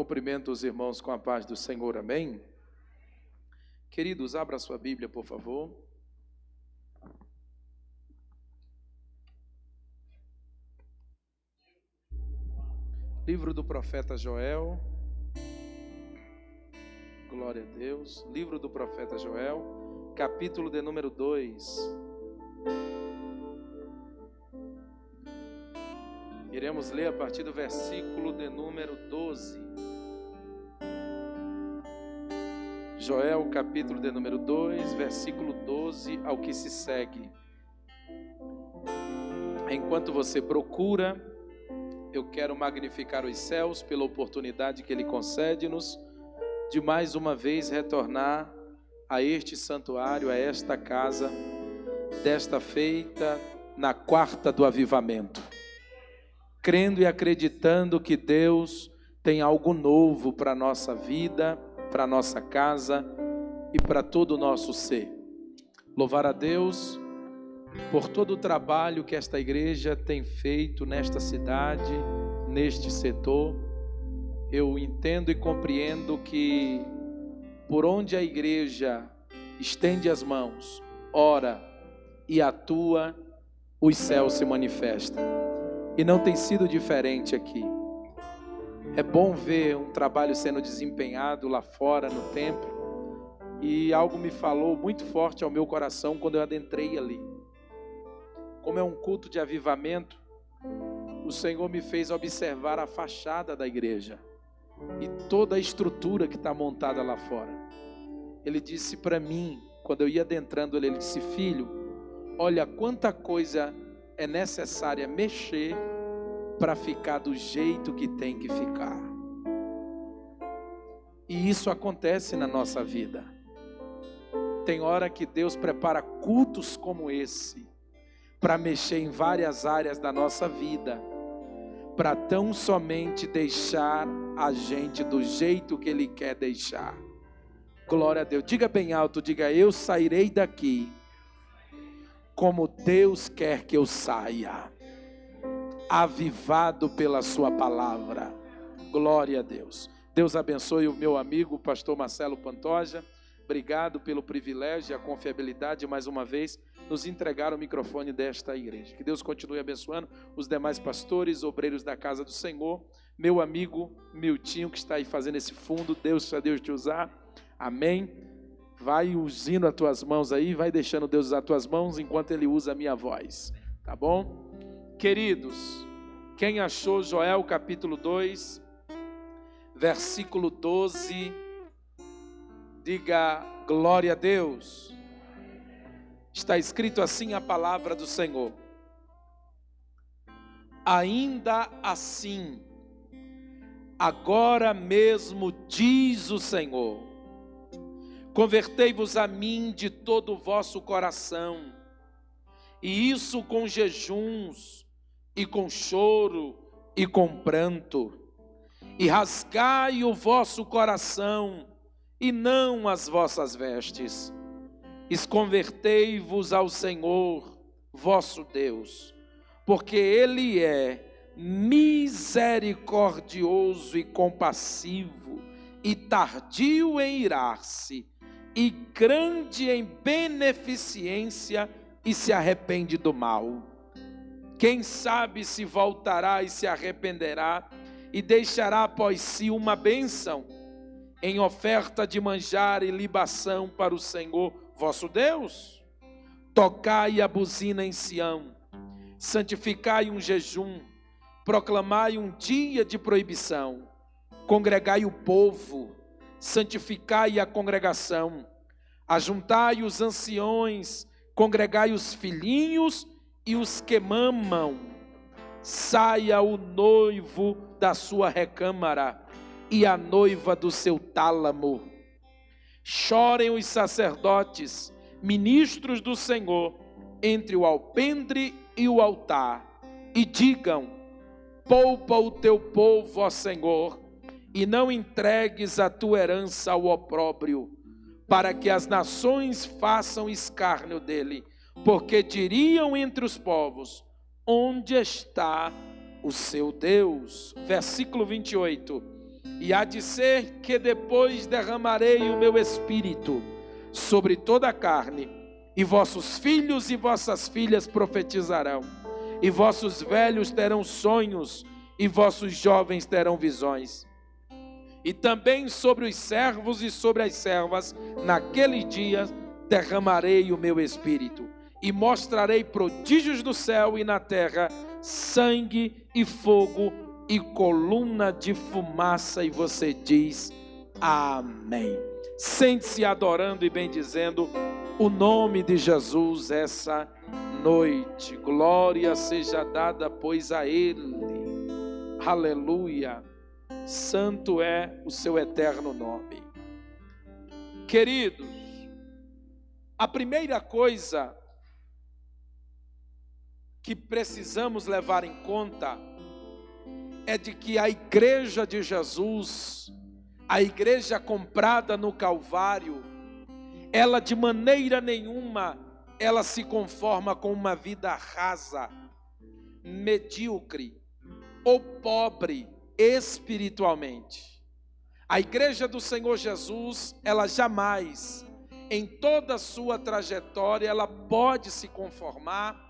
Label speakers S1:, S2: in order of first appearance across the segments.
S1: cumprimento os irmãos com a paz do Senhor, amém? Queridos, abra sua Bíblia, por favor. Livro do profeta Joel. Glória a Deus. Livro do profeta Joel, capítulo de número 2. Iremos ler a partir do versículo de número 12. Joel, capítulo de número 2, versículo 12 ao que se segue. Enquanto você procura, eu quero magnificar os céus pela oportunidade que Ele concede-nos de mais uma vez retornar a este santuário, a esta casa, desta feita na quarta do avivamento. Crendo e acreditando que Deus tem algo novo para a nossa vida, para a nossa casa e para todo o nosso ser. Louvar a Deus por todo o trabalho que esta igreja tem feito nesta cidade, neste setor. Eu entendo e compreendo que por onde a igreja estende as mãos, ora e atua, os céus se manifestam. E não tem sido diferente aqui. É bom ver um trabalho sendo desempenhado lá fora no templo. E algo me falou muito forte ao meu coração quando eu adentrei ali. Como é um culto de avivamento, o Senhor me fez observar a fachada da igreja e toda a estrutura que está montada lá fora. Ele disse para mim, quando eu ia adentrando ele disse: filho, olha quanta coisa é necessária mexer para ficar do jeito que tem que ficar. E isso acontece na nossa vida. Tem hora que Deus prepara cultos como esse para mexer em várias áreas da nossa vida, para tão somente deixar a gente do jeito que Ele quer deixar. Glória a Deus. Diga bem alto, diga: eu sairei daqui como Deus quer que eu saia, avivado pela sua palavra. Glória a Deus. Deus abençoe o meu amigo, pastor Marcelo Pantoja. Obrigado pelo privilégio e a confiabilidade, mais uma vez, nos entregar o microfone desta igreja. Que Deus continue abençoando os demais pastores, obreiros da casa do Senhor. Meu amigo Miltinho, que está aí fazendo esse fundo, Deus te usar. Amém. Vai usando as tuas mãos aí, vai deixando Deus usar as tuas mãos enquanto Ele usa a minha voz, tá bom? Queridos, quem achou Joel capítulo 2, versículo 12, diga glória a Deus. Está escrito assim a palavra do Senhor: ainda assim, agora mesmo diz o Senhor, convertei-vos a mim de todo o vosso coração, e isso com jejuns, e com choro, e com pranto, e rasgai o vosso coração, e não as vossas vestes. Convertei-vos ao Senhor, vosso Deus, porque Ele é misericordioso e compassivo, e tardio em irar-se, e grande em beneficência, e se arrepende do mal. Quem sabe se voltará e se arrependerá, e deixará após si uma bênção, em oferta de manjar e libação para o Senhor vosso Deus? Tocai a buzina em Sião, santificai um jejum, proclamai um dia de proibição, congregai o povo, santificai a congregação, ajuntai os anciões, congregai os filhinhos e os que mamam. Saia o noivo da sua recâmara e a noiva do seu tálamo. Chorem os sacerdotes, ministros do Senhor, entre o alpendre e o altar, e digam: poupa o teu povo, ó Senhor, e não entregues a tua herança ao opróbrio, para que as nações façam escárnio dele, porque diriam entre os povos: onde está o seu Deus? Versículo 28. E há de ser que depois derramarei o meu espírito sobre toda a carne, e vossos filhos e vossas filhas profetizarão, e vossos velhos terão sonhos, e vossos jovens terão visões. E também sobre os servos e sobre as servas, naqueles dias derramarei o meu espírito, e mostrarei prodígios no céu e na terra, sangue e fogo e coluna de fumaça. E você diz amém. Sente-se adorando e bendizendo o nome de Jesus essa noite. Glória seja dada, pois, a Ele. Aleluia. Santo é o seu eterno nome. Queridos, a primeira coisa que precisamos levar em conta é de que a igreja de Jesus, a igreja comprada no Calvário, ela de maneira nenhuma, ela se conforma com uma vida rasa, medíocre ou pobre espiritualmente. A igreja do Senhor Jesus, ela jamais, em toda a sua trajetória, ela pode se conformar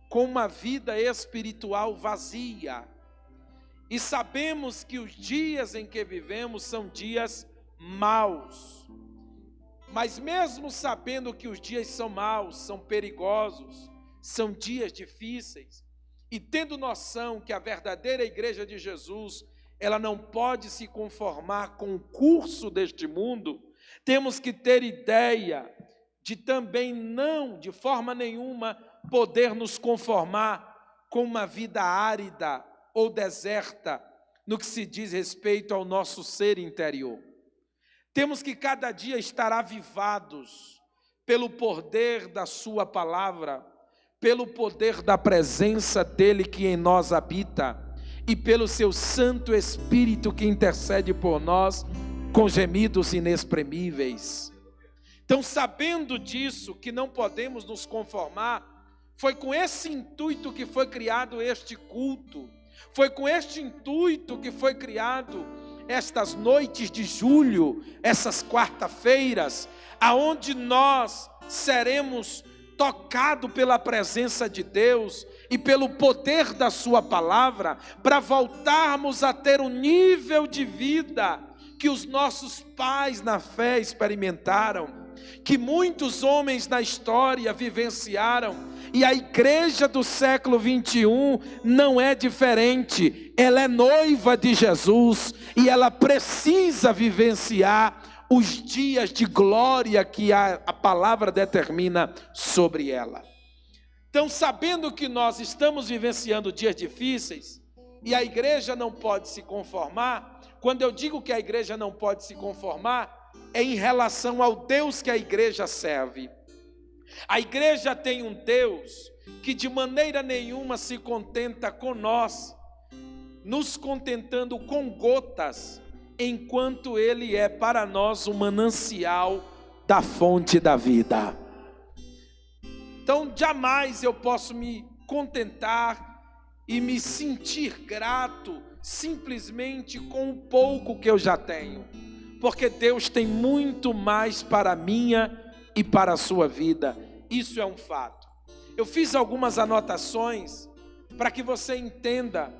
S1: com uma vida espiritual vazia. E sabemos que os dias em que vivemos são dias maus. Mas mesmo sabendo que os dias são maus, são perigosos, são dias difíceis, e tendo noção que a verdadeira igreja de Jesus, ela não pode se conformar com o curso deste mundo, temos que ter ideia de também não, de forma nenhuma, poder nos conformar com uma vida árida ou deserta, no que se diz respeito ao nosso ser interior. Temos que cada dia estar avivados pelo poder da sua palavra, pelo poder da presença dele que em nós habita, e pelo seu Santo Espírito que intercede por nós com gemidos inexprimíveis. Então, sabendo disso, que não podemos nos conformar, foi com esse intuito que foi criado este culto, foi com este intuito que foi criado estas noites de julho, essas quarta-feiras, aonde nós seremos tocados pela presença de Deus e pelo poder da sua palavra, para voltarmos a ter o nível de vida que os nossos pais na fé experimentaram, que muitos homens na história vivenciaram. E a igreja do século 21 não é diferente, ela é noiva de Jesus, e ela precisa vivenciar os dias de glória que a palavra determina sobre ela. Então, sabendo que nós estamos vivenciando dias difíceis, e a igreja não pode se conformar, quando eu digo que a igreja não pode se conformar, é em relação ao Deus que a igreja serve. A igreja tem um Deus que de maneira nenhuma se contenta com nós, nos contentando com gotas, enquanto Ele é para nós o manancial da fonte da vida. Então jamais eu posso me contentar e me sentir grato simplesmente com o pouco que eu já tenho, porque Deus tem muito mais para a minha e para a sua vida. Isso é um fato. Eu fiz algumas anotações para que você entenda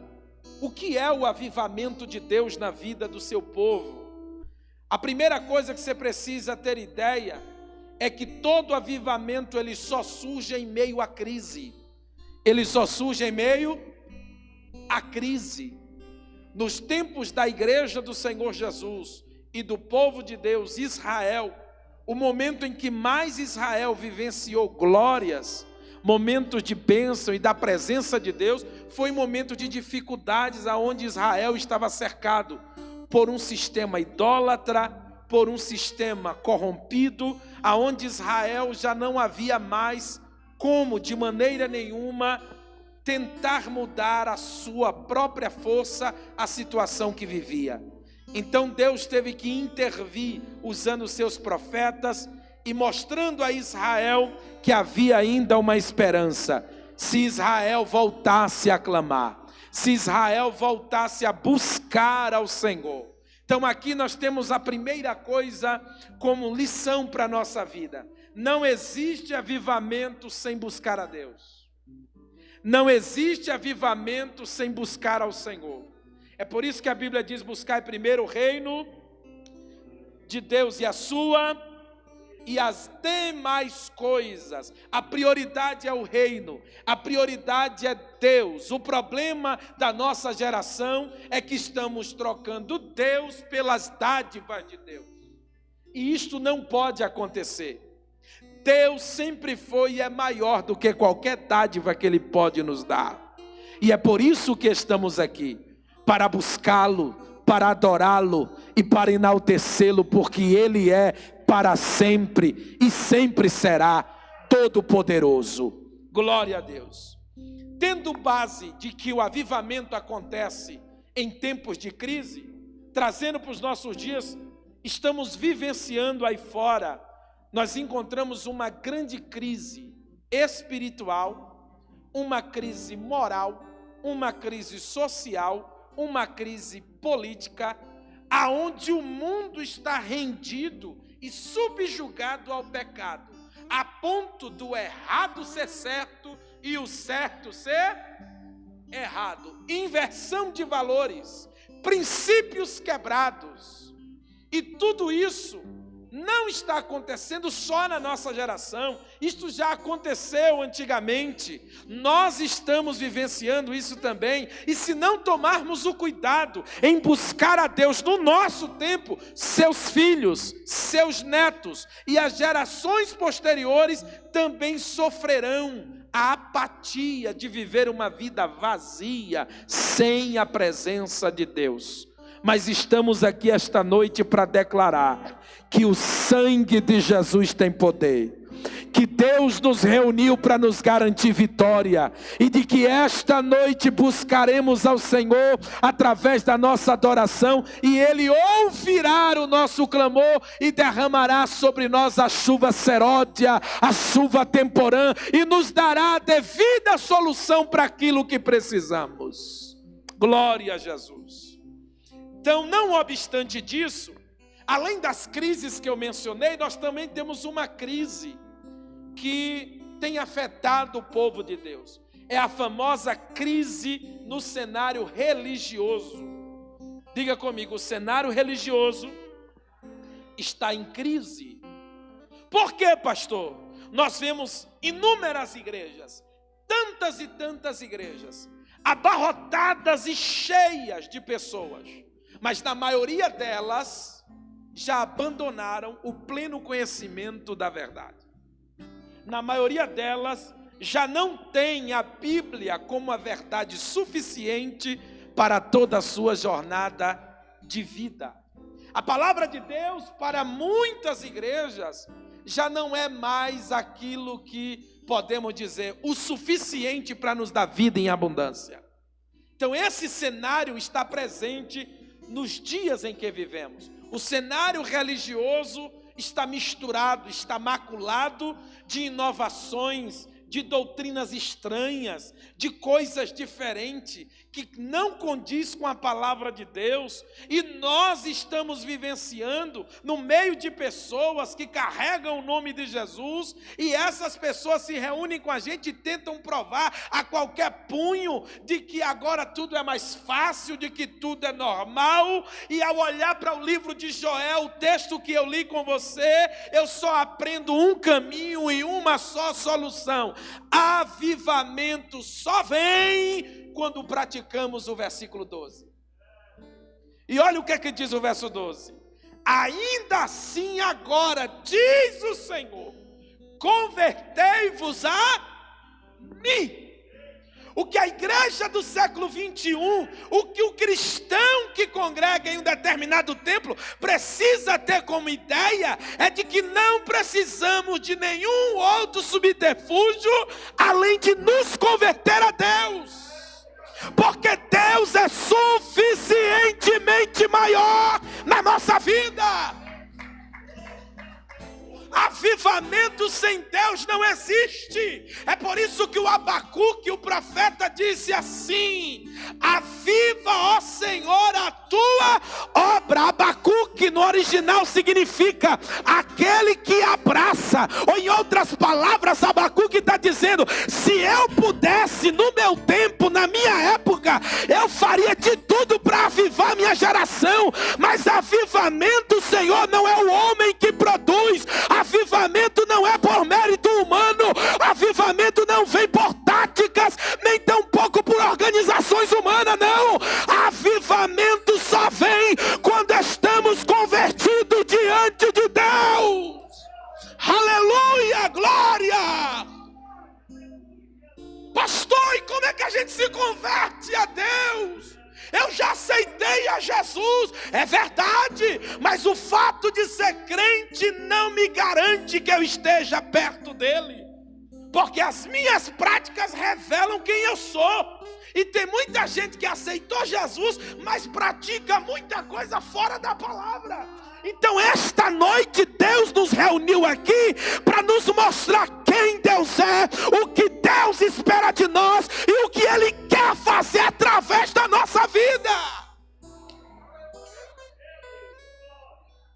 S1: o que é o avivamento de Deus na vida do seu povo. A primeira coisa que você precisa ter ideia é que todo avivamento ele só surge em meio à crise. Ele só surge em meio à crise. Nos tempos da igreja do Senhor Jesus e do povo de Deus, Israel, o momento em que mais Israel vivenciou glórias, momentos de bênção e da presença de Deus, foi um momento de dificuldades, aonde Israel estava cercado por um sistema idólatra, por um sistema corrompido, aonde Israel já não havia mais como, de maneira nenhuma, tentar mudar a sua própria força a situação que vivia. Então Deus teve que intervir usando seus profetas e mostrando a Israel que havia ainda uma esperança. Se Israel voltasse a clamar, se Israel voltasse a buscar ao Senhor, Então aqui nós temos a primeira coisa como lição para a nossa vida. Não existe avivamento sem buscar a Deus. Não existe avivamento sem buscar ao Senhor. É por isso que a Bíblia diz: buscai primeiro o reino de Deus e a sua, e as demais coisas. A prioridade é o reino, a prioridade é Deus. O problema da nossa geração é que estamos trocando Deus pelas dádivas de Deus. E isto não pode acontecer. Deus sempre foi e é maior do que qualquer dádiva que Ele pode nos dar. E é por isso que estamos aqui, para buscá-lo, para adorá-lo e para enaltecê-lo, porque Ele é para sempre e sempre será todo-poderoso. Glória a Deus. Tendo base de que o avivamento acontece em tempos de crise, trazendo para os nossos dias, estamos vivenciando aí fora, nós encontramos uma grande crise espiritual, uma crise moral, uma crise social, uma crise política, aonde o mundo está rendido e subjugado ao pecado, a ponto do errado ser certo e o certo ser errado. Inversão de valores, princípios quebrados. E tudo isso não está acontecendo só na nossa geração, isto já aconteceu antigamente, nós estamos vivenciando isso também, e se não tomarmos o cuidado em buscar a Deus no nosso tempo, seus filhos, seus netos e as gerações posteriores também sofrerão a apatia de viver uma vida vazia, sem a presença de Deus. Mas estamos aqui esta noite para declarar que o sangue de Jesus tem poder, que Deus nos reuniu para nos garantir vitória, e de que esta noite buscaremos ao Senhor através da nossa adoração, e Ele ouvirá o nosso clamor e derramará sobre nós a chuva seródia, a chuva temporã, e nos dará a devida solução para aquilo que precisamos. Glória a Jesus. Então, não obstante disso, além das crises que eu mencionei, nós também temos uma crise que tem afetado o povo de Deus. É a famosa crise no cenário religioso. Diga comigo, o cenário religioso está em crise. Por quê, pastor? Nós vemos inúmeras igrejas, tantas e tantas igrejas, abarrotadas e cheias de pessoas, mas na maioria delas já abandonaram o pleno conhecimento da verdade. Na maioria delas já não tem a Bíblia como a verdade suficiente para toda a sua jornada de vida. A palavra de Deus para muitas igrejas já não é mais aquilo que podemos dizer o suficiente para nos dar vida em abundância. Então esse cenário está presente nos dias em que vivemos. O cenário religioso está misturado, está maculado de inovações, de doutrinas estranhas, de coisas diferentes, que não condiz com a palavra de Deus, e nós estamos vivenciando no meio de pessoas que carregam o nome de Jesus, e essas pessoas se reúnem com a gente e tentam provar a qualquer punho de que agora tudo é mais fácil, de que tudo é normal, e ao olhar para o livro de Joel, o texto que eu li com você, eu só aprendo um caminho e uma só solução: avivamento só vem quando praticamos o versículo 12. E olha o que é que diz o verso 12: ainda assim agora, diz o Senhor, convertei-vos a mim. O que a igreja do século 21, o que o cristão que congrega em um determinado templo precisa ter como ideia é de que não precisamos de nenhum outro subterfúgio além de nos converter a Deus. Porque Deus é suficientemente maior na nossa vida. Avivamento sem Deus não existe. É por isso que o Abacuque, o profeta, disse assim: aviva, ó Senhor, a tua palavra Abacuque no original significa aquele que abraça. Ou em outras palavras, Abacuque está dizendo: se eu pudesse no meu tempo, na minha época, eu faria de tudo para avivar minha geração. Mas avivamento, Senhor, não é o homem que produz. Avivamento não é por mérito humano. Avivamento não vem por táticas, nem tampouco por organizações humanas, não. Avivamento só vem quando estamos convertidos diante de Deus. Aleluia, glória. Pastor, e como é que a gente se converte a Deus? Eu já aceitei a Jesus, é verdade, mas o fato de ser crente não me garante que eu esteja perto dele, porque as minhas práticas revelam quem eu sou. E tem muita gente que aceitou Jesus, mas pratica muita coisa fora da palavra. Então esta noite Deus nos reuniu aqui para nos mostrar quem Deus é, o que Deus espera de nós e o que Ele quer fazer através da nossa vida.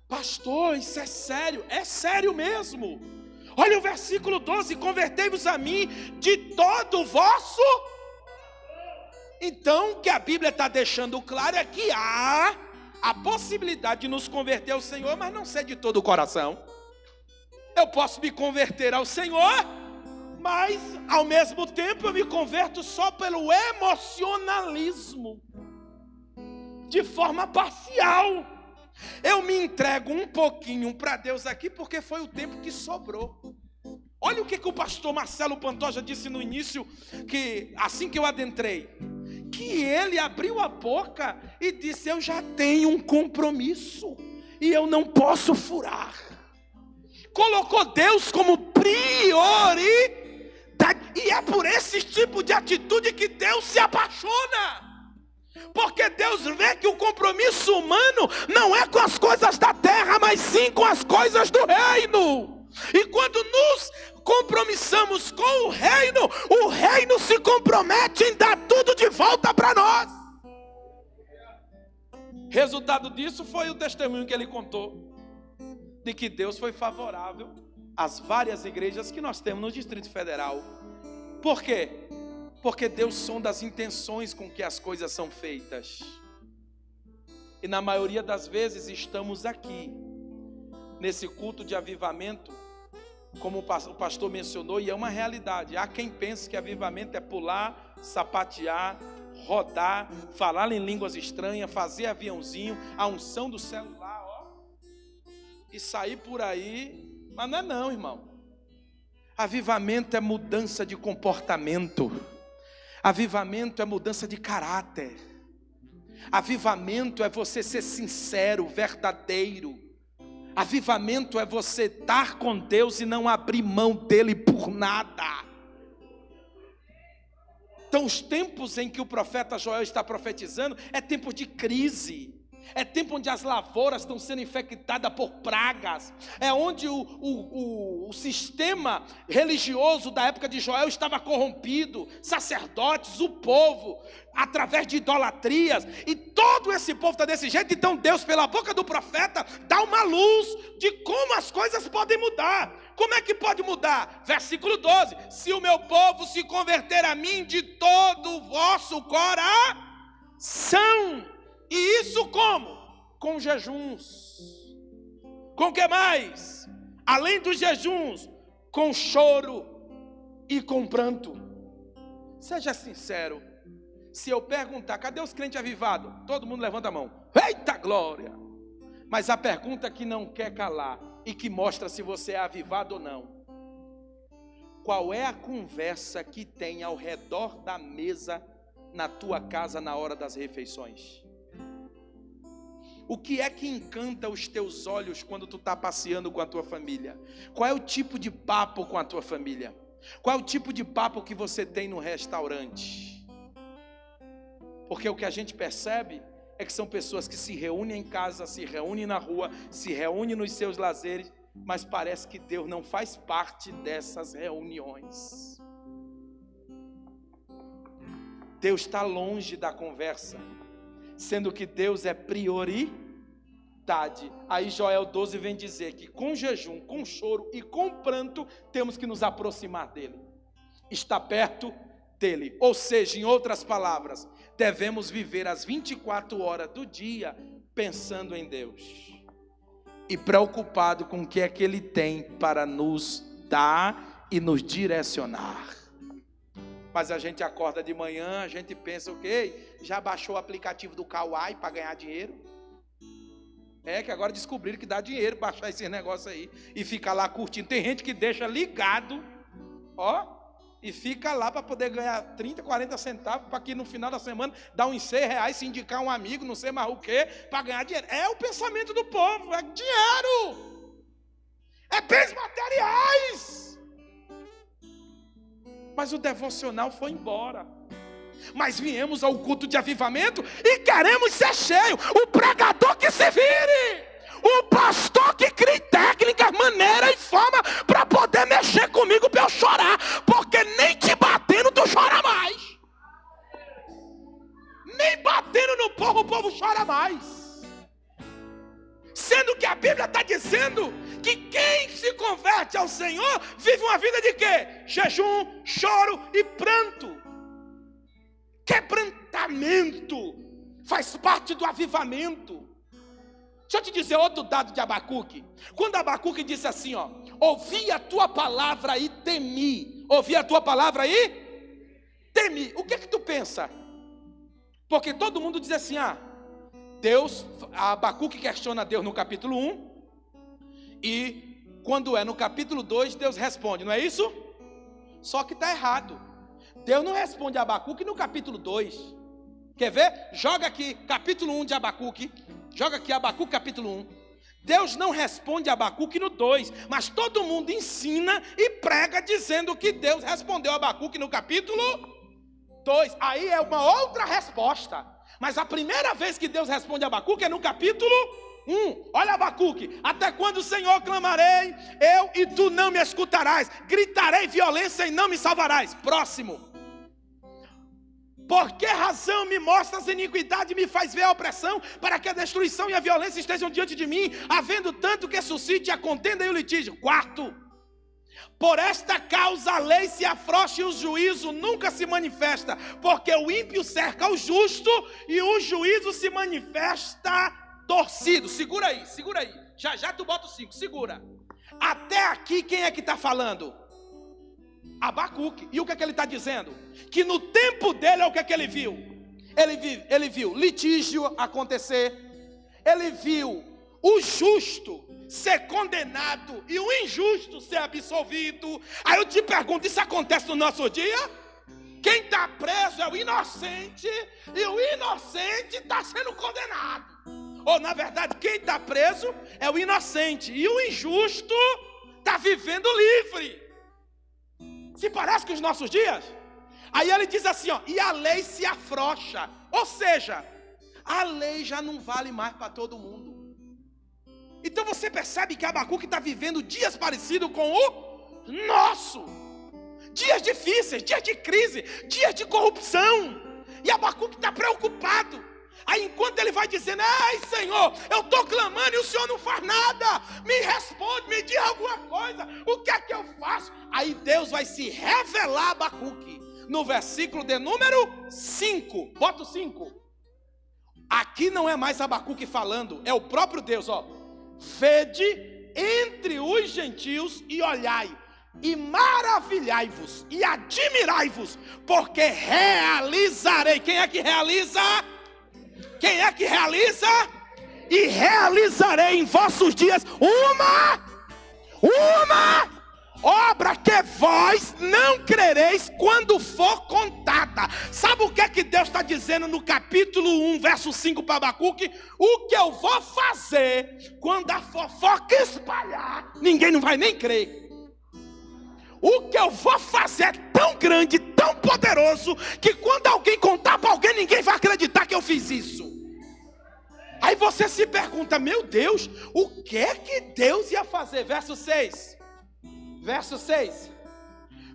S1: Pastor, isso é sério mesmo. Olha o versículo 12: convertei-vos a mim de todo o vosso. Então o que a Bíblia está deixando claro é que há a possibilidade de nos converter ao Senhor, mas não ser de todo o coração. Eu posso me converter ao Senhor, mas ao mesmo tempo eu me converto só pelo emocionalismo, de forma parcial. Eu me entrego um pouquinho para Deus aqui porque foi o tempo que sobrou. Olha o que o pastor Marcelo Pantoja disse no início, que assim que eu adentrei, que ele abriu a boca e disse: eu já tenho um compromisso e eu não posso furar. Colocou Deus como prioridade, e é por esse tipo de atitude que Deus se apaixona, porque Deus vê que o compromisso humano não é com as coisas da terra, mas sim com as coisas do reino. E quando nos compromissamos com o reino se compromete em dar tudo de volta para nós. Resultado disso foi o testemunho que ele contou, de que Deus foi favorável às várias igrejas que nós temos no Distrito Federal. Por quê? Porque Deus sonda as intenções com que as coisas são feitas. E na maioria das vezes estamos aqui, nesse culto de avivamento, como o pastor mencionou, e é uma realidade. Há quem pense que avivamento é pular, sapatear, rodar, falar em línguas estranhas, fazer aviãozinho, a unção do celular, ó, e sair por aí. Mas não é não, irmão. Avivamento é mudança de comportamento. Avivamento é mudança de caráter. Avivamento é você ser sincero, verdadeiro. Avivamento é você estar com Deus e não abrir mão dele por nada. Então os tempos em que o profeta Joel está profetizando é tempo de crise. É tempo onde as lavouras estão sendo infectadas por pragas. É onde o sistema religioso da época de Joel estava corrompido. Sacerdotes, o povo, através de idolatrias. E todo esse povo está desse jeito. Então Deus, pela boca do profeta, dá uma luz de como as coisas podem mudar. Como é que pode mudar? Versículo 12: se o meu povo se converter a mim de todo o vosso coração. E isso como? Com jejuns. Com o que mais? Além dos jejuns, com choro e com pranto. Seja sincero. Se eu perguntar, cadê os crentes avivados? Todo mundo levanta a mão. Eita glória! Mas a pergunta que não quer calar e que mostra se você é avivado ou não: qual é a conversa que tem ao redor da mesa na tua casa na hora das refeições? O que é que encanta os teus olhos quando tu está passeando com a tua família? Qual é o tipo de papo com a tua família? Qual é o tipo de papo que você tem no restaurante? Porque o que a gente percebe é que são pessoas que se reúnem em casa, se reúnem na rua, se reúnem nos seus lazeres, mas parece que Deus não faz parte dessas reuniões. Deus está longe da conversa, sendo que Deus é prioridade.
S2: Aí Joel 12 vem dizer que com jejum, com choro e com pranto temos que nos aproximar dele, estar perto dele. Ou seja, em outras palavras, devemos viver as 24 horas do dia pensando em Deus e preocupado com o que é que ele tem para nos dar e nos direcionar. Mas a gente acorda de manhã, a gente pensa o quê? Já baixou o aplicativo do Kawaii para ganhar dinheiro? É que agora descobriram que dá dinheiro baixar esse negócio aí e ficar lá curtindo. Tem gente que deixa ligado, e fica lá para poder ganhar 30, 40 centavos, para que no final da semana dá uns R$6, se indicar um amigo, não sei mais o quê, para ganhar dinheiro. É o pensamento do povo, é dinheiro, é bens materiais. Mas o devocional foi embora. Mas viemos ao culto de avivamento e queremos ser cheio. O pregador que se vire, o pastor que crie técnicas, maneira e forma para poder mexer comigo para eu chorar, porque nem te batendo tu chora mais, nem batendo no povo o povo chora mais, sendo que a Bíblia está dizendo que quem se converte ao Senhor vive uma vida de quê? Jejum, choro e pranto. Quebrantamento faz parte do avivamento. Deixa eu te dizer outro dado de Abacuque. Quando Abacuque disse assim, ouvi a tua palavra e temi. Ouvi a tua palavra e temi. O que tu pensa? Porque todo mundo diz assim, Deus, Abacuque questiona Deus no capítulo 1. E quando é no capítulo 2, Deus responde, não é isso? Só que está errado. Deus não responde a Abacuque no capítulo 2. Quer ver? Joga aqui, capítulo 1 de Abacuque. Joga aqui Abacuque capítulo 1. Deus não responde a Abacuque no 2. Mas todo mundo ensina e prega dizendo que Deus respondeu a Abacuque no capítulo 2. Aí é uma outra resposta. Mas a primeira vez que Deus responde a Abacuque é no capítulo 1. Olha Abacuque. Até quando, Senhor, clamarei, eu e tu não me escutarás. Gritarei violência e não me salvarás. Próximo. Por que razão me mostras iniquidade e me faz ver a opressão, para que a destruição e a violência estejam diante de mim, havendo tanto que suscite a contenda e o litígio? Quarto, por esta causa a lei se afrouxa e o juízo nunca se manifesta, porque o ímpio cerca o justo e o juízo se manifesta torcido. Segura aí, já tu bota o 5, segura. Até aqui quem é que está falando? Abacuque. E o que é que ele está dizendo? Que no tempo dele é o que é que ele viu? Ele viu litígio acontecer, ele viu o justo ser condenado e o injusto ser absolvido. Aí eu te pergunto, isso acontece no nosso dia? Quem está preso é o inocente e o inocente está sendo condenado. Ou na verdade quem está preso é o inocente e o injusto está vivendo livre. Se parece com os nossos dias? Aí ele diz assim, e a lei se afrouxa. Ou seja, a lei já não vale mais para todo mundo. Então você percebe que Abacuque está vivendo dias parecidos com o nosso. Dias difíceis, dias de crise, dias de corrupção. E Abacuque está preocupado. Aí enquanto ele vai dizendo, ai Senhor, eu estou clamando e o Senhor não faz nada, me responde, me diga alguma coisa, o que é que eu faço? Aí Deus vai se revelar a Abacuque, no versículo de número 5, bota o 5, aqui não é mais Abacuque falando, é o próprio Deus, vede entre os gentios e olhai, e maravilhai-vos, e admirai-vos, porque realizarei. Quem é que realiza? Quem é que realiza? E realizarei em vossos dias uma obra que vós não crereis quando for contada. Sabe o que é que Deus está dizendo no capítulo 1, verso 5 para Abacuque? O que eu vou fazer quando a fofoca espalhar, ninguém não vai nem crer. O que eu vou fazer é tão grande, tão poderoso, que quando alguém contar para alguém, ninguém vai acreditar que eu fiz isso. Aí você se pergunta, meu Deus, o que é que Deus ia fazer? Verso 6. Verso 6.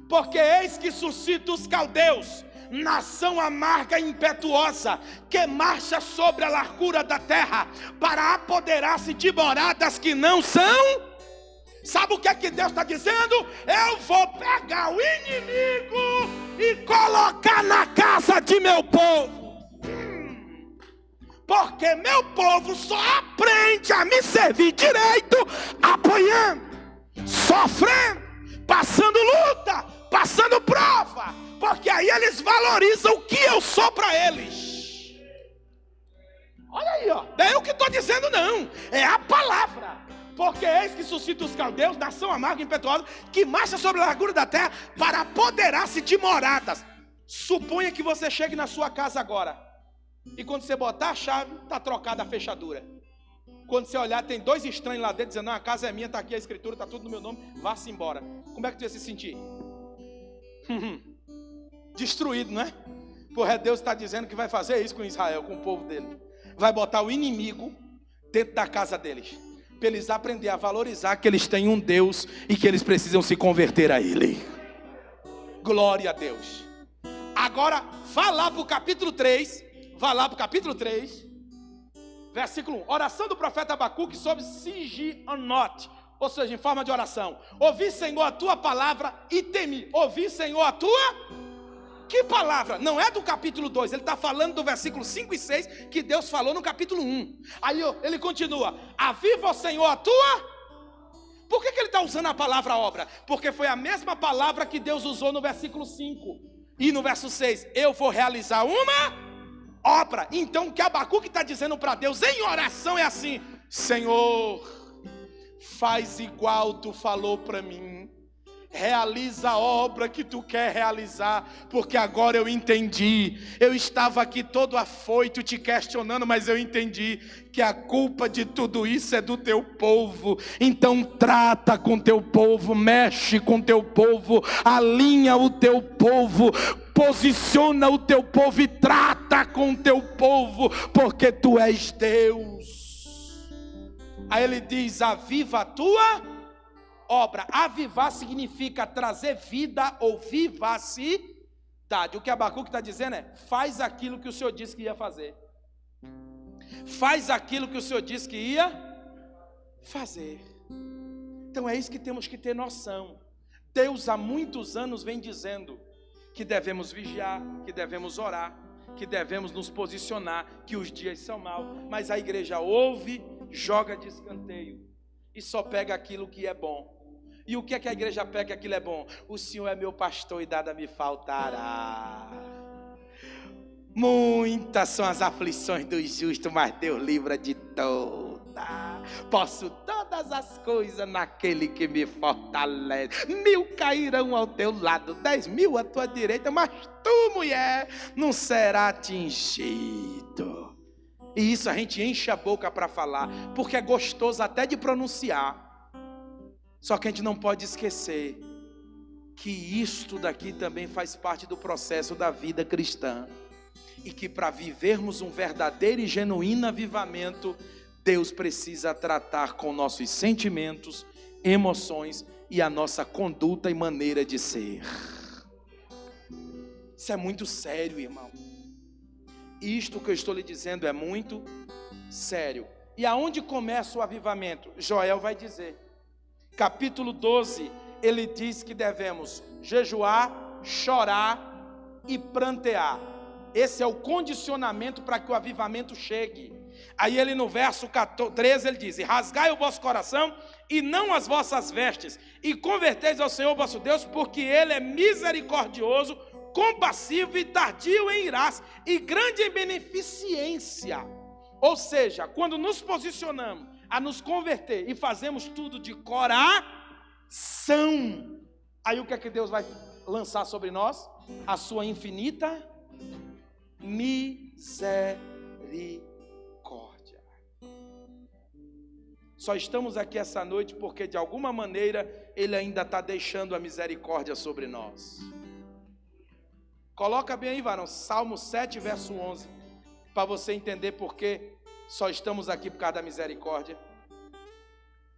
S2: Porque eis que suscita os caldeus nação amarga e impetuosa, que marcha sobre a largura da terra, para apoderar-se de moradas que não são. Sabe o que é que Deus está dizendo? Eu vou pegar o inimigo e colocar na casa de meu povo. Porque meu povo só aprende a me servir direito apanhando, sofrendo, passando luta, passando prova. Porque aí eles valorizam o que eu sou para eles. Olha aí, ó. Não é eu que estou dizendo não, é a palavra. Porque eis que suscita os caldeus, nação amarga e impetuosa, que marcha sobre a largura da terra para apoderar-se de moradas. Suponha que você chegue na sua casa agora, e quando você botar a chave, está trocada a fechadura. Quando você olhar, tem 2 estranhos lá dentro, dizendo, não, a casa é minha, está aqui a escritura, está tudo no meu nome, vá-se embora. Como é que tu ia se sentir? Destruído, não é? Porque Deus está dizendo que vai fazer isso com Israel, com o povo dele. Vai botar o inimigo dentro da casa deles, para eles aprenderem a valorizar que eles têm um Deus e que eles precisam se converter a Ele. Glória a Deus. Agora, vá lá para o capítulo 3, versículo 1. Oração do profeta Abacuque sobre Sigionot, ou seja, em forma de oração. Ouvi, Senhor, a tua palavra e temi. Ouvi, Senhor, a tua... Que palavra? Não é do capítulo 2, ele está falando do versículo 5 e 6, que Deus falou no capítulo 1. Aí ele continua, aviva, ó Senhor, a tua... Por que ele está usando a palavra obra? Porque foi a mesma palavra que Deus usou no versículo 5. E no verso 6, eu vou realizar uma obra. Então o que Abacuque está dizendo para Deus em oração é assim: Senhor, faz igual tu falou para mim. Realiza a obra que tu quer realizar, porque agora eu entendi. Eu estava aqui todo afoito te questionando, mas eu entendi que a culpa de tudo isso é do teu povo. Então trata com teu povo, mexe com teu povo, alinha o teu povo, posiciona o teu povo e trata com o teu povo, porque tu és Deus. Aí ele diz, aviva a tua obra. Avivar significa trazer vida ou vivacidade. O que Abacuque está dizendo é, faz aquilo que o Senhor disse que ia fazer. Faz aquilo que o Senhor disse que ia fazer. Então é isso que temos que ter noção. Deus há muitos anos vem dizendo que devemos vigiar, que devemos orar, que devemos nos posicionar, que os dias são maus. Mas a igreja ouve, joga de escanteio e só pega aquilo que é bom. E o que é que a igreja pega que aquilo é bom? O Senhor é meu pastor e nada me faltará. Muitas são as aflições do justo, mas Deus livra de toda. Posso todas as coisas naquele que me fortalece. 1000 cairão ao teu lado, 10.000 à tua direita, mas tu, mulher, não será atingido. E isso a gente enche a boca para falar, porque é gostoso até de pronunciar. Só que a gente não pode esquecer que isto daqui também faz parte do processo da vida cristã. E que para vivermos um verdadeiro e genuíno avivamento, Deus precisa tratar com nossos sentimentos, emoções e a nossa conduta e maneira de ser. Isso é muito sério, irmão. Isto que eu estou lhe dizendo é muito sério. E aonde começa o avivamento? Joel vai dizer. Capítulo 12, ele diz que devemos jejuar, chorar e prantear. Esse é o condicionamento para que o avivamento chegue. Aí ele no verso 13 ele diz, rasgai o vosso coração e não as vossas vestes, e converteis ao Senhor vosso Deus, porque Ele é misericordioso, compassivo e tardio em irar-se, e grande em beneficência. Ou seja, quando nos posicionamos a nos converter e fazemos tudo de coração, aí o que é que Deus vai lançar sobre nós? A sua infinita misericórdia. Só estamos aqui essa noite porque de alguma maneira Ele ainda está deixando a misericórdia sobre nós. Coloca bem aí, varão, Salmo 7, verso 11, para você entender por que só estamos aqui por causa da misericórdia.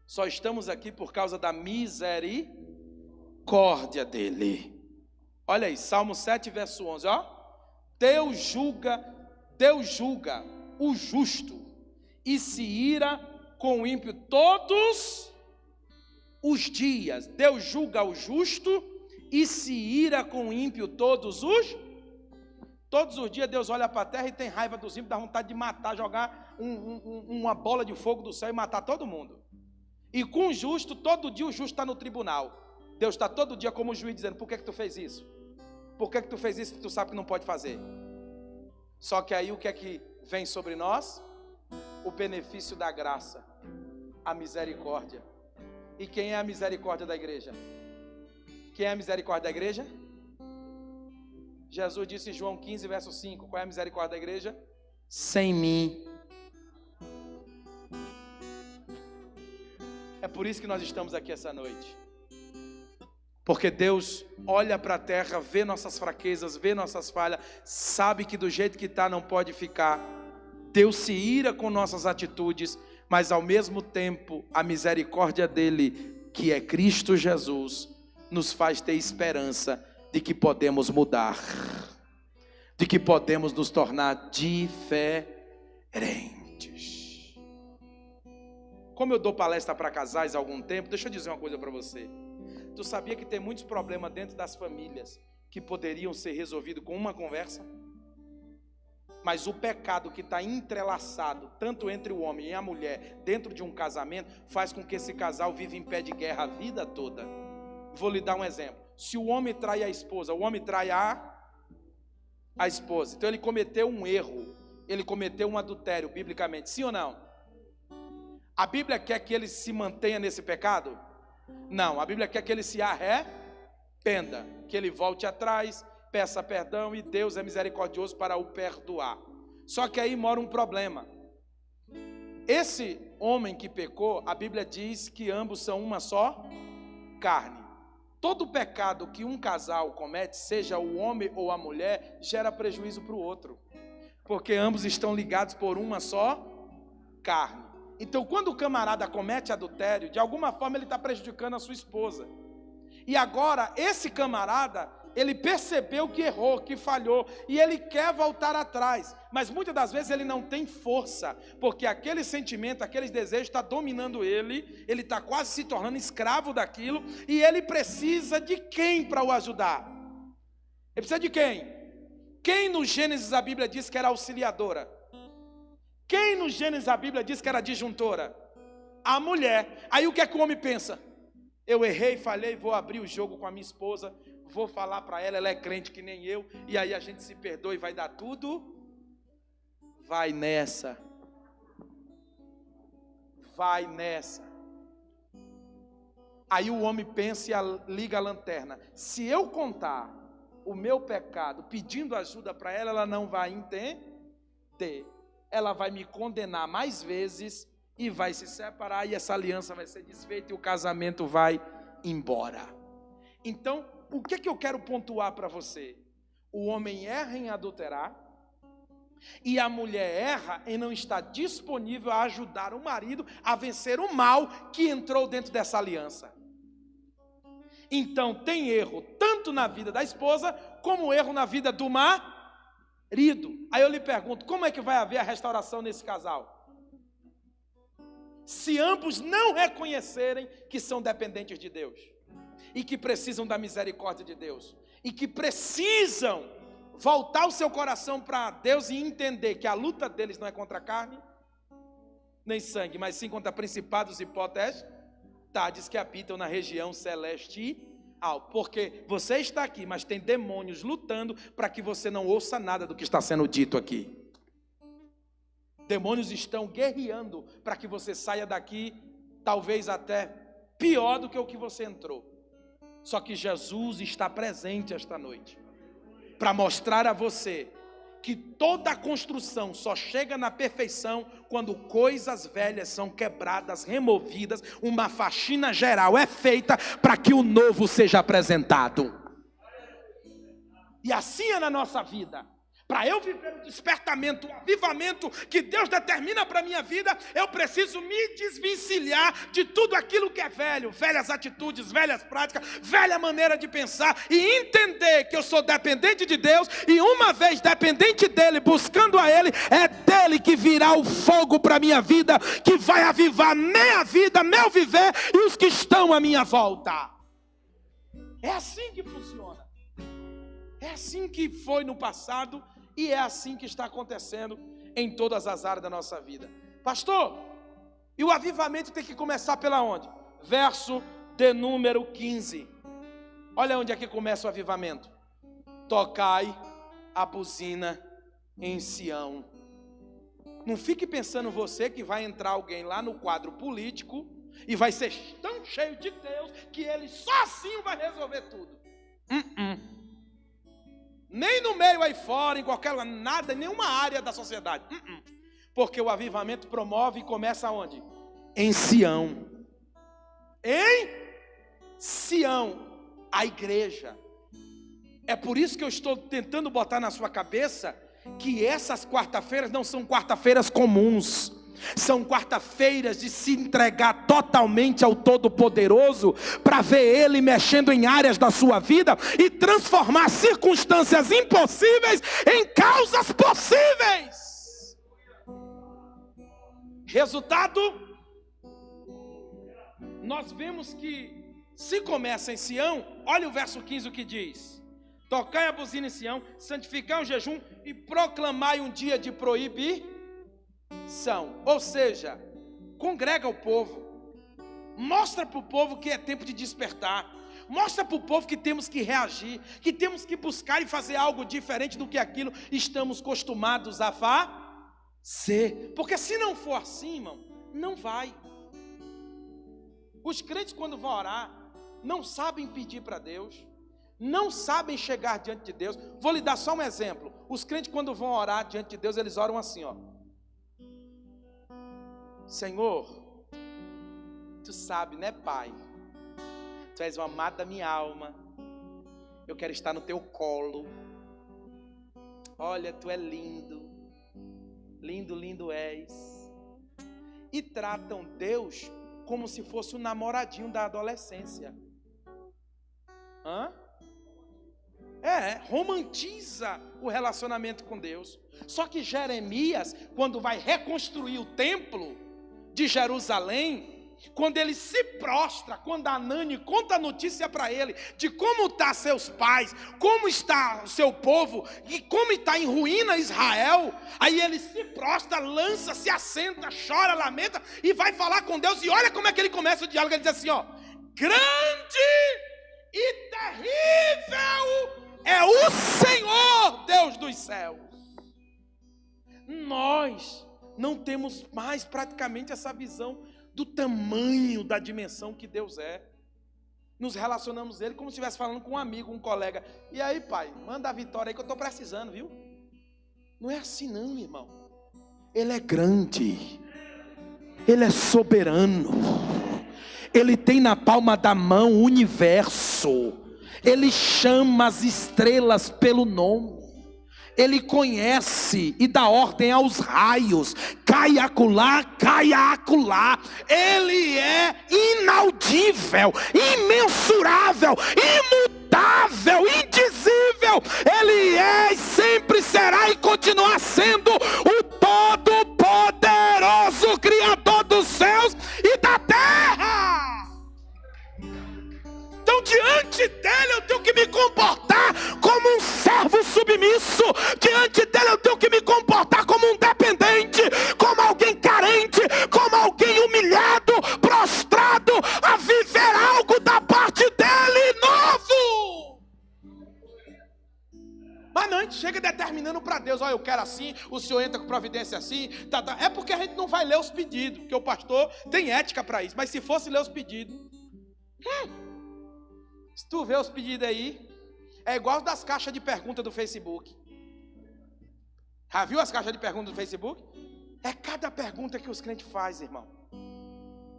S2: Só estamos aqui por causa da misericórdia dele. Olha aí, Salmo 7, verso 11, ó. Deus julga o justo e se ira com o ímpio todos os dias. Deus julga o justo e se ira com o ímpio todos os dias. Deus olha para a terra e tem raiva dos ímpios, dá vontade de matar, jogar uma bola de fogo do céu e matar todo mundo. E com o justo, todo dia o justo está no tribunal. Deus está todo dia como juiz dizendo: por que tu fez isso? Por que tu fez isso que tu sabe que não pode fazer? Só que aí o que é que vem sobre nós? O benefício da graça, a misericórdia. E quem é a misericórdia da igreja? Quem é a misericórdia da igreja? Jesus disse em João 15, verso 5, qual é a misericórdia da igreja? Sem mim. É por isso que nós estamos aqui essa noite. Porque Deus olha para a terra, vê nossas fraquezas, vê nossas falhas, sabe que do jeito que está não pode ficar. Deus se ira com nossas atitudes, mas ao mesmo tempo a misericórdia dele, que é Cristo Jesus, nos faz ter esperança de que podemos mudar, de que podemos nos tornar diferentes. Como eu dou palestra para casais há algum tempo, deixa eu dizer uma coisa para você. Tu sabia que tem muitos problemas dentro das famílias que poderiam ser resolvidos com uma conversa? Mas o pecado que está entrelaçado, tanto entre o homem e a mulher, dentro de um casamento, faz com que esse casal viva em pé de guerra a vida toda. Vou lhe dar um exemplo. Se o homem trai a esposa, o homem trai a esposa. Então ele cometeu um erro, ele cometeu um adultério, biblicamente, sim ou não? A Bíblia quer que ele se mantenha nesse pecado? Não, a Bíblia quer que ele se arrependa, que ele volte atrás, peça perdão, e Deus é misericordioso para o perdoar. Só que aí mora um problema. Esse homem que pecou, a Bíblia diz que ambos são uma só carne. Todo pecado que um casal comete, seja o homem ou a mulher, gera prejuízo para o outro, porque ambos estão ligados por uma só carne. Então, quando o camarada comete adultério, de alguma forma ele está prejudicando a sua esposa. E agora, esse camarada, ele percebeu que errou, que falhou, e ele quer voltar atrás. Mas muitas das vezes ele não tem força, porque aquele sentimento, aqueles desejos está dominando ele está quase se tornando escravo daquilo, e ele precisa de quem para o ajudar? Ele precisa de quem? Quem no Gênesis a Bíblia diz que era auxiliadora? Quem no Gênesis a Bíblia diz que era disjuntora? A mulher. Aí o que é que o homem pensa? Eu errei, falhei, vou abrir o jogo com a minha esposa, vou falar para ela, ela é crente que nem eu, e aí a gente se perdoa e vai dar tudo. Vai nessa. Vai nessa. Aí o homem pensa e liga a lanterna. Se eu contar o meu pecado pedindo ajuda para ela, ela não vai entender. Ela vai me condenar mais vezes e vai se separar, e essa aliança vai ser desfeita e o casamento vai embora. Então, o que eu quero pontuar para você? O homem erra em adulterar e a mulher erra em não estar disponível a ajudar o marido a vencer o mal que entrou dentro dessa aliança. Então, tem erro tanto na vida da esposa como erro na vida do marido. Aí eu lhe pergunto, como é que vai haver a restauração nesse casal? Se ambos não reconhecerem que são dependentes de Deus, e que precisam da misericórdia de Deus, e que precisam voltar o seu coração para Deus e entender que a luta deles não é contra a carne, nem sangue, mas sim contra principados e potestades que habitam na região celestial. Porque você está aqui, mas tem demônios lutando para que você não ouça nada do que está sendo dito aqui. Demônios estão guerreando para que você saia daqui, talvez até pior do que o que você entrou. Só que Jesus está presente esta noite para mostrar a você que toda a construção só chega na perfeição quando coisas velhas são quebradas, removidas, uma faxina geral é feita para que o novo seja apresentado. E assim é na nossa vida. Para eu viver o despertamento, o avivamento que Deus determina para a minha vida, eu preciso me desvencilhar de tudo aquilo que é velho, velhas atitudes, velhas práticas, velha maneira de pensar, e entender que eu sou dependente de Deus, e uma vez dependente dEle, buscando a Ele, é dEle que virá o fogo para a minha vida, que vai avivar minha vida, meu viver e os que estão à minha volta. É assim que funciona. É assim que foi no passado e é assim que está acontecendo em todas as áreas da nossa vida. Pastor, e o avivamento tem que começar pela onde? Verso de número 15. Olha onde é que começa o avivamento. Tocai a buzina em Sião. Não fique pensando você que vai entrar alguém lá no quadro político e vai ser tão cheio de Deus que ele sozinho vai resolver tudo. Nem no meio aí fora, em qualquer nada, em nenhuma área da sociedade. Porque o avivamento promove e começa onde? Em Sião. Em Sião, a igreja. É por isso que eu estou tentando botar na sua cabeça que essas quarta-feiras não são quarta-feiras comuns. São quarta-feiras de se entregar totalmente ao Todo-Poderoso, para ver Ele mexendo em áreas da sua vida e transformar circunstâncias impossíveis em causas possíveis. Resultado, nós vemos que se começa em Sião, olha o verso 15 o que diz: tocai a buzina em Sião, santificai o jejum e proclamai um dia de proibição. Ou seja, congrega o povo, mostra para o povo que é tempo de despertar, mostra para o povo que temos que reagir, que temos que buscar e fazer algo diferente do que aquilo estamos acostumados a fazer, porque se não for assim, irmão, não vai. Os crentes, quando vão orar, não sabem pedir para Deus, não sabem chegar diante de Deus. Vou lhe dar só um exemplo. Os crentes, quando vão orar diante de Deus, eles oram assim, ó: Senhor, Tu sabe, né, Pai? Tu és o amado da minha alma. Eu quero estar no Teu colo. Olha, Tu é lindo. Lindo, lindo és. E tratam Deus como se fosse o namoradinho da adolescência. Romantiza o relacionamento com Deus. Só que Jeremias, quando vai reconstruir o templo de Jerusalém, quando ele se prostra, quando Anani conta a notícia para ele de como está seus pais, como está o seu povo e como está em ruína Israel, aí ele se prostra, lança, se assenta, chora, lamenta e vai falar com Deus. E olha como é que ele começa o diálogo. Ele diz assim, ó: grande e terrível é o Senhor, Deus dos céus. Nós não temos mais praticamente essa visão do tamanho, da dimensão que Deus é. Nos relacionamos a Ele como se estivesse falando com um amigo, um colega. E aí, pai, manda a vitória aí que eu estou precisando, viu? Não é assim não, irmão. Ele é grande, Ele é soberano, Ele tem na palma da mão o universo, Ele chama as estrelas pelo nome, Ele conhece e dá ordem aos raios, cai acolá, cai acolá. Ele é inaudível, imensurável, imutável, indizível. Ele é e sempre será e continuará sendo o Todo-Poderoso, Criador dos céus e da terra. Então, diante dele eu tenho que me comportar como um servo submisso. Diante dele eu tenho que me comportar como um dependente, como alguém carente, como alguém humilhado, prostrado, a viver algo da parte dele novo. Mas não, a gente chega determinando para Deus: olha, eu quero assim, o Senhor entra com providência assim, tá. É porque a gente não vai ler os pedidos, porque o pastor tem ética para isso. Mas se fosse ler os pedidos, se tu vê os pedidos aí, é igual as das caixas de pergunta do Facebook. Já viu as caixas de pergunta do Facebook? É cada pergunta que os crentes fazem, irmão.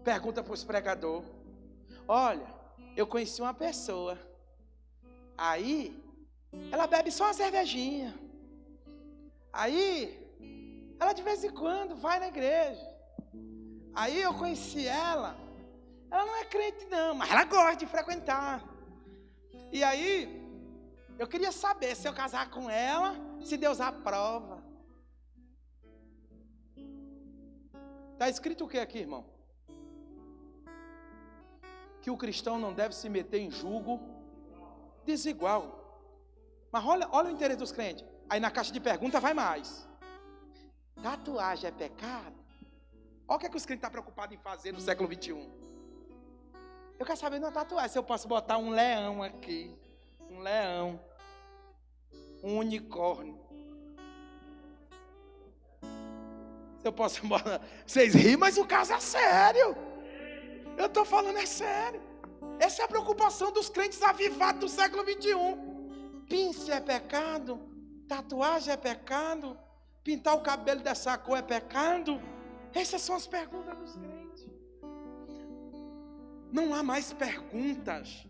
S2: Pergunta para os pregadores: olha, eu conheci uma pessoa, aí ela bebe só uma cervejinha, Aí, ela de vez em quando vai na igreja. Aí eu conheci ela. Ela não é crente não, mas ela gosta de frequentar. E aí, eu queria saber se eu casar com ela, se Deus aprova. Está escrito o que aqui, irmão? Que o cristão não deve se meter em julgo desigual. Mas olha o interesse dos crentes. Aí na caixa de pergunta vai mais. Tatuagem é pecado? Olha o que os crentes estão preocupados em fazer no século 21. Eu quero saber de uma tatuagem, se eu posso botar um leão aqui. Um leão. Um unicórnio. Se eu posso botar... Vocês riem, mas o caso é sério. Eu estou falando é sério. Essa é a preocupação dos crentes avivados do século 21. Pince é pecado. Tatuagem é pecado. Pintar o cabelo dessa cor é pecado. Essas são as perguntas dos crentes. Não há mais perguntas.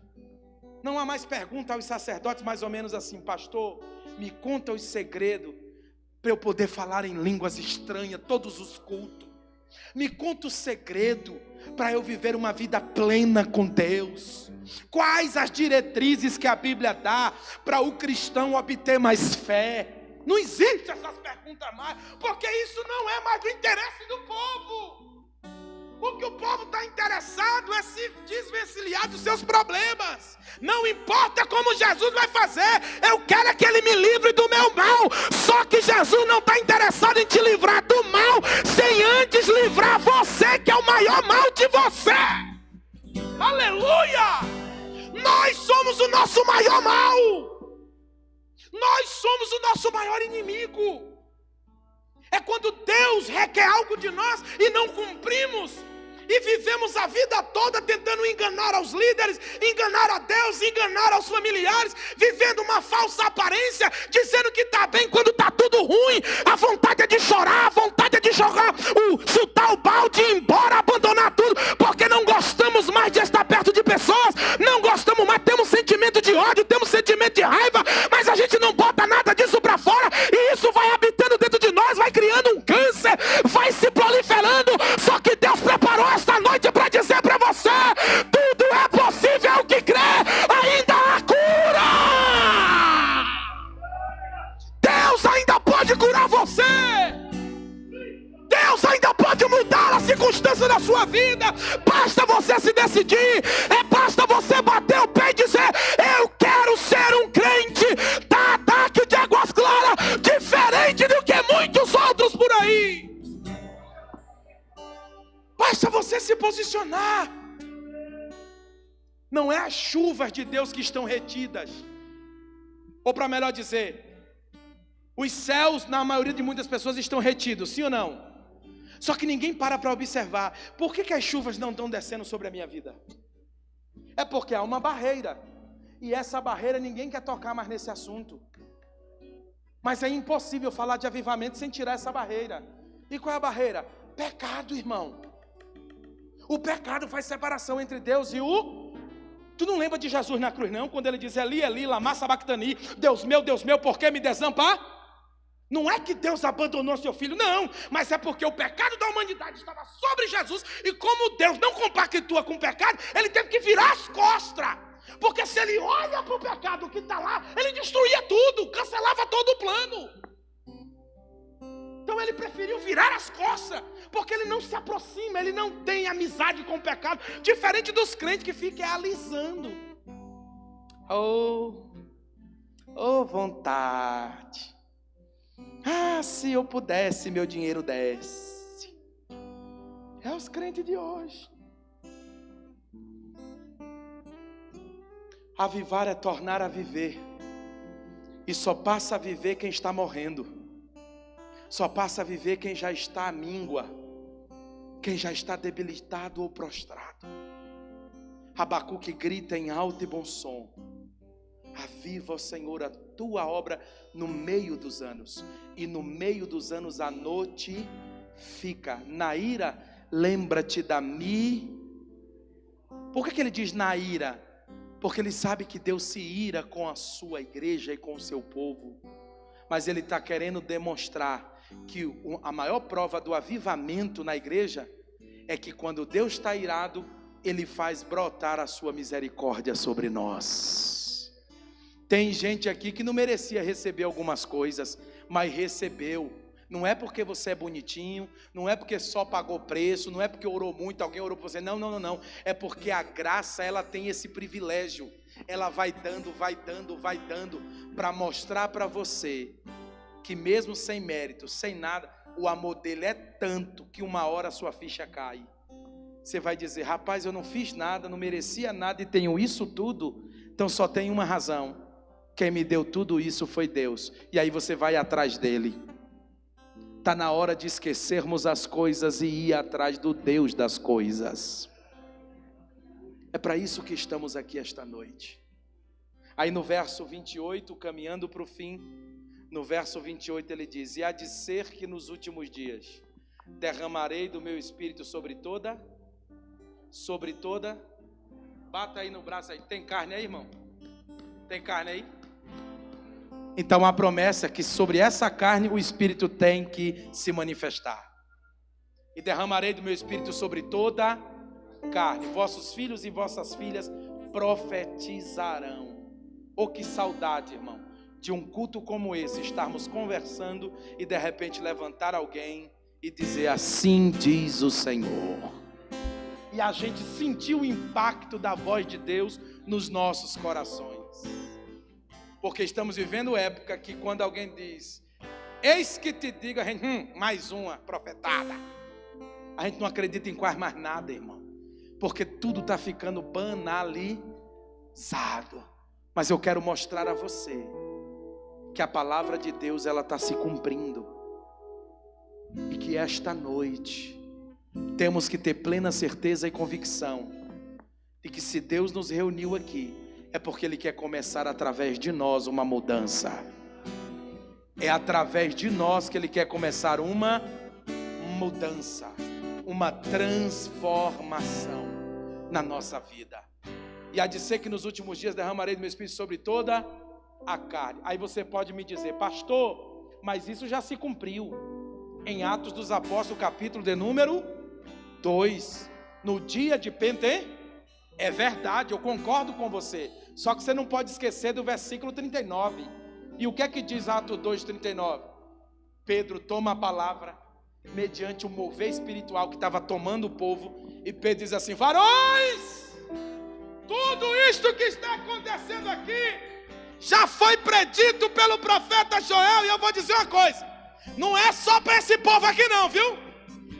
S2: Não há mais pergunta aos sacerdotes, mais ou menos assim: pastor, me conta os segredos para eu poder falar em línguas estranhas todos os cultos. Me conta o segredo para eu viver uma vida plena com Deus. Quais as diretrizes que a Bíblia dá para o cristão obter mais fé? Não existe essas perguntas mais, porque isso não é mais do interesse do povo. O que o povo está interessado é se desvencilhar dos seus problemas. Não importa como Jesus vai fazer, eu quero é que Ele me livre do meu mal. Só que Jesus não está interessado em te livrar do mal, sem antes livrar você, que é o maior mal de você. Aleluia! Nós somos o nosso maior mal. Nós somos o nosso maior inimigo. É quando Deus requer algo de nós e não cumprimos. E vivemos a vida toda tentando enganar aos líderes, enganar a Deus, enganar aos familiares, vivendo uma falsa aparência, dizendo que está bem quando está tudo ruim. A vontade é de chorar, a vontade é de jogar, chutar o balde e ir embora, abandonar tudo, porque não gostamos mais de estar perto de pessoas, não gostamos mais, temos sentimento de ódio, temos sentimento de raiva, mas a gente não bota nada disso para fora, e isso vai habitando dentro de nós, vai criando um câncer, vai se proliferando. Só que Deus preparou esta noite para dizer para você: tudo é possível ao que crê, ainda há cura. Deus ainda pode curar você. Deus ainda pode mudar a circunstância da sua vida. Basta você se decidir. Basta você bater o pé e dizer: eu quero ser um crente da Ataque de Águas Claras, diferente do que muitos outros por aí. Basta você se posicionar. Não é as chuvas de Deus que estão retidas. Ou para melhor dizer, os céus, na maioria de muitas pessoas, estão retidos, sim ou não? Só que ninguém para observar. Por que as chuvas não estão descendo sobre a minha vida? É porque há uma barreira. E essa barreira ninguém quer tocar mais nesse assunto. Mas é impossível falar de avivamento sem tirar essa barreira. E qual é a barreira? Pecado, irmão. O pecado faz separação entre Deus e o... Tu não lembra de Jesus na cruz não? Quando ele diz: Eli, Eli, lama sabactani, Deus meu, por que me desampar? Não é que Deus abandonou seu filho, não. Mas é porque o pecado da humanidade estava sobre Jesus. E como Deus não compactua com o pecado, ele teve que virar as costas. Porque se ele olha para o pecado que está lá, ele destruía tudo, cancelava todo o plano. Então ele preferiu virar as costas, porque ele não se aproxima, ele não tem amizade com o pecado, diferente dos crentes que ficam alisando. Oh vontade. Ah, se eu pudesse, meu dinheiro desce. É os crentes de hoje. Avivar é tornar a viver. E só passa a viver quem está morrendo. Só passa a viver quem já está à míngua, quem já está debilitado ou prostrado. Abacuque grita em alto e bom som: aviva, ó Senhor, a tua obra no meio dos anos. E no meio dos anos a noite fica. Na ira, lembra-te da mim. Por que ele diz na ira? Porque ele sabe que Deus se ira com a sua igreja e com o seu povo.
S1: mas ele está querendo demonstrar que a maior prova do avivamento na igreja é que quando Deus está irado, Ele faz brotar a sua misericórdia sobre nós. Tem gente aqui que não merecia receber algumas coisas, mas recebeu. Não é porque você é bonitinho, não é porque só pagou preço, não é porque orou muito, alguém orou por você, não. É porque a graça, ela tem esse privilégio. Ela vai dando, para mostrar para você que mesmo sem mérito, sem nada, o amor dele é tanto que uma hora a sua ficha cai. Você vai dizer, rapaz, eu não fiz nada, não merecia nada e tenho isso tudo, então só tem uma razão. Quem me deu tudo isso foi Deus. E aí você vai atrás dele. Está na hora de esquecermos as coisas e ir atrás do Deus das coisas. É para isso que estamos aqui esta noite. Aí no verso 28, caminhando para o fim, no verso 28 ele diz, e há de ser que nos últimos dias derramarei do meu espírito sobre toda, bata aí no braço aí, tem carne aí, irmão? Tem carne aí? Então a promessa é que sobre essa carne o Espírito tem que se manifestar. E derramarei do meu Espírito sobre toda carne. Vossos filhos e vossas filhas profetizarão. Oh, que saudade, irmão, de um culto como esse, estarmos conversando e de repente levantar alguém e dizer, assim diz o Senhor. E a gente sentir o impacto da voz de Deus nos nossos corações. Porque estamos vivendo época que quando alguém diz, eis que te digo, a gente, mais uma profetada. A gente não acredita em quase mais nada, irmão. Porque tudo está ficando banalizado. Mas eu quero mostrar a você que a palavra de Deus, ela está se cumprindo. E que esta noite temos que ter plena certeza e convicção de que se Deus nos reuniu aqui, é porque Ele quer começar através de nós uma mudança. É através de nós que Ele quer começar uma mudança, uma transformação na nossa vida. E há de ser que nos últimos dias derramarei do meu Espírito sobre toda a carne. Aí você pode me dizer, pastor, mas isso já se cumpriu em Atos dos Apóstolos, capítulo de número 2, no dia de Pentecostes. É verdade, eu concordo com você. Só que você não pode esquecer do versículo 39. E o que é que diz Atos 2:39? Pedro toma a palavra mediante o mover espiritual que estava tomando o povo. E Pedro diz assim, varões, tudo isto que está acontecendo aqui já foi predito pelo profeta Joel. E eu vou dizer uma coisa, não é só para esse povo aqui não, viu?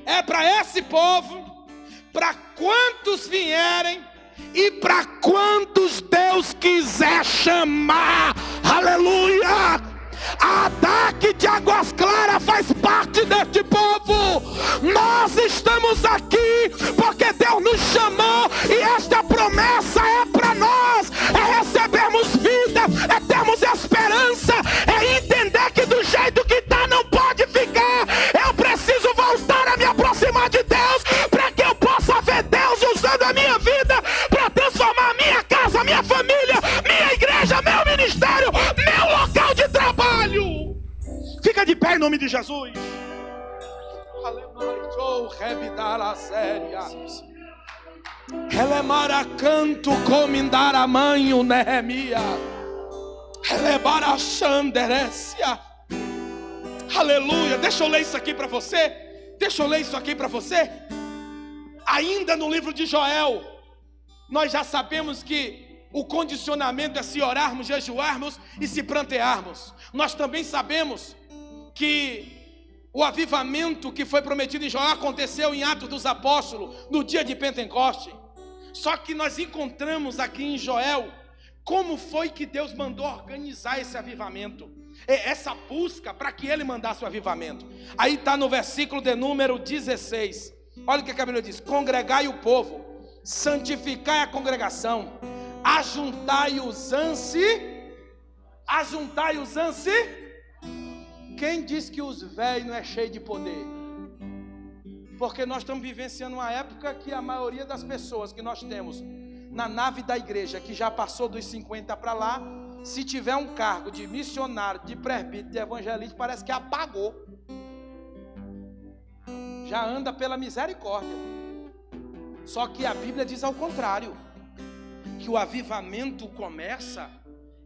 S1: É para esse povo, para quantos vierem e para quantos Deus quiser chamar. Aleluia! A ADAC de Águas Claras faz parte deste povo. Nós estamos aqui porque Deus nos chamou e esta promessa é para nós. É recebermos vida, é termos esperança, é entender que do jeito que está não pode ficar. Eu preciso voltar a me aproximar de Deus para que eu possa ver Deus usando a minha vida para transformar a minha casa, a minha família, minha igreja, meu ministério, meu local de trabalho. Fica de pé em nome de Jesus. Relemara canto comindar a manho Nehemia. Relebara xanderécia. Aleluia. Deixa eu ler isso aqui para você. Ainda no livro de Joel, nós já sabemos que o condicionamento é se orarmos, jejuarmos e se prantearmos. Nós também sabemos que o avivamento que foi prometido em Joel aconteceu em Atos dos Apóstolos, no dia de Pentecostes. Só que nós encontramos aqui em Joel como foi que Deus mandou organizar esse avivamento, essa busca para que Ele mandasse o avivamento. Aí está no versículo de número 16. Olha o que a Bíblia diz: congregai o povo, santificai a congregação, ajuntai os Quem diz que os velhos não é cheio de poder? Porque nós estamos vivenciando uma época que a maioria das pessoas que nós temos na nave da igreja, que já passou dos 50 para lá,
S2: Se tiver um cargo de missionário, de presbítero, de evangelista, parece que apagou. Já anda pela misericórdia. Só que a Bíblia diz ao contrário, que o avivamento começa,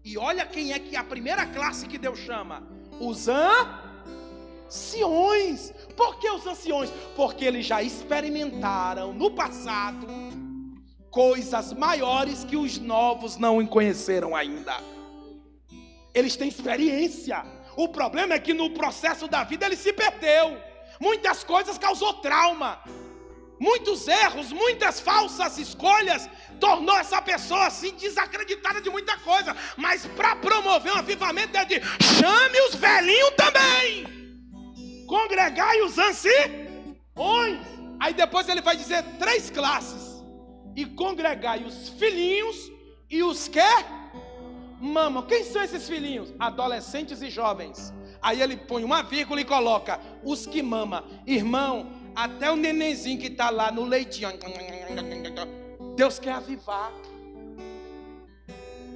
S2: e olha quem é que a primeira classe que Deus chama: os anciões. Por que os anciões? Porque eles já experimentaram no passado coisas maiores que os novos não conheceram ainda. Eles têm experiência. O problema é que no processo da vida ele se perdeu. Muitas coisas causou trauma. Muitos erros, muitas falsas escolhas tornou essa pessoa assim desacreditada de muita coisa. Mas para promover um avivamento é de chame os velhinhos também, congregai os anciões. Aí depois ele vai dizer 3 classes: e congregai os filhinhos e os que mamam. Quem são esses filhinhos? Adolescentes e jovens. Aí ele põe uma vírgula e coloca os que mamam. Irmão, até o nenenzinho que está lá no leitinho, Deus quer avivar.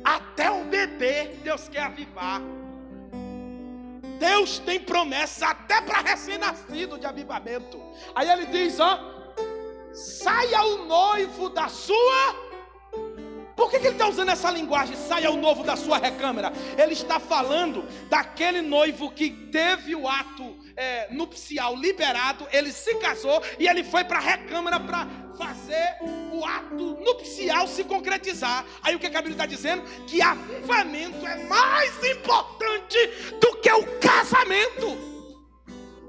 S2: Até o bebê Deus quer avivar. Deus tem promessa até para recém-nascido de avivamento. Aí ele diz, ó: saia o noivo da sua... Por que ele está usando essa linguagem? Saia o noivo da sua recâmara. Ele está falando daquele noivo que teve o ato nupcial liberado. Ele se casou e ele foi para a recâmara para fazer o ato nupcial se concretizar. Aí o que a Bíblia está dizendo? Que avivamento é mais importante do que o casamento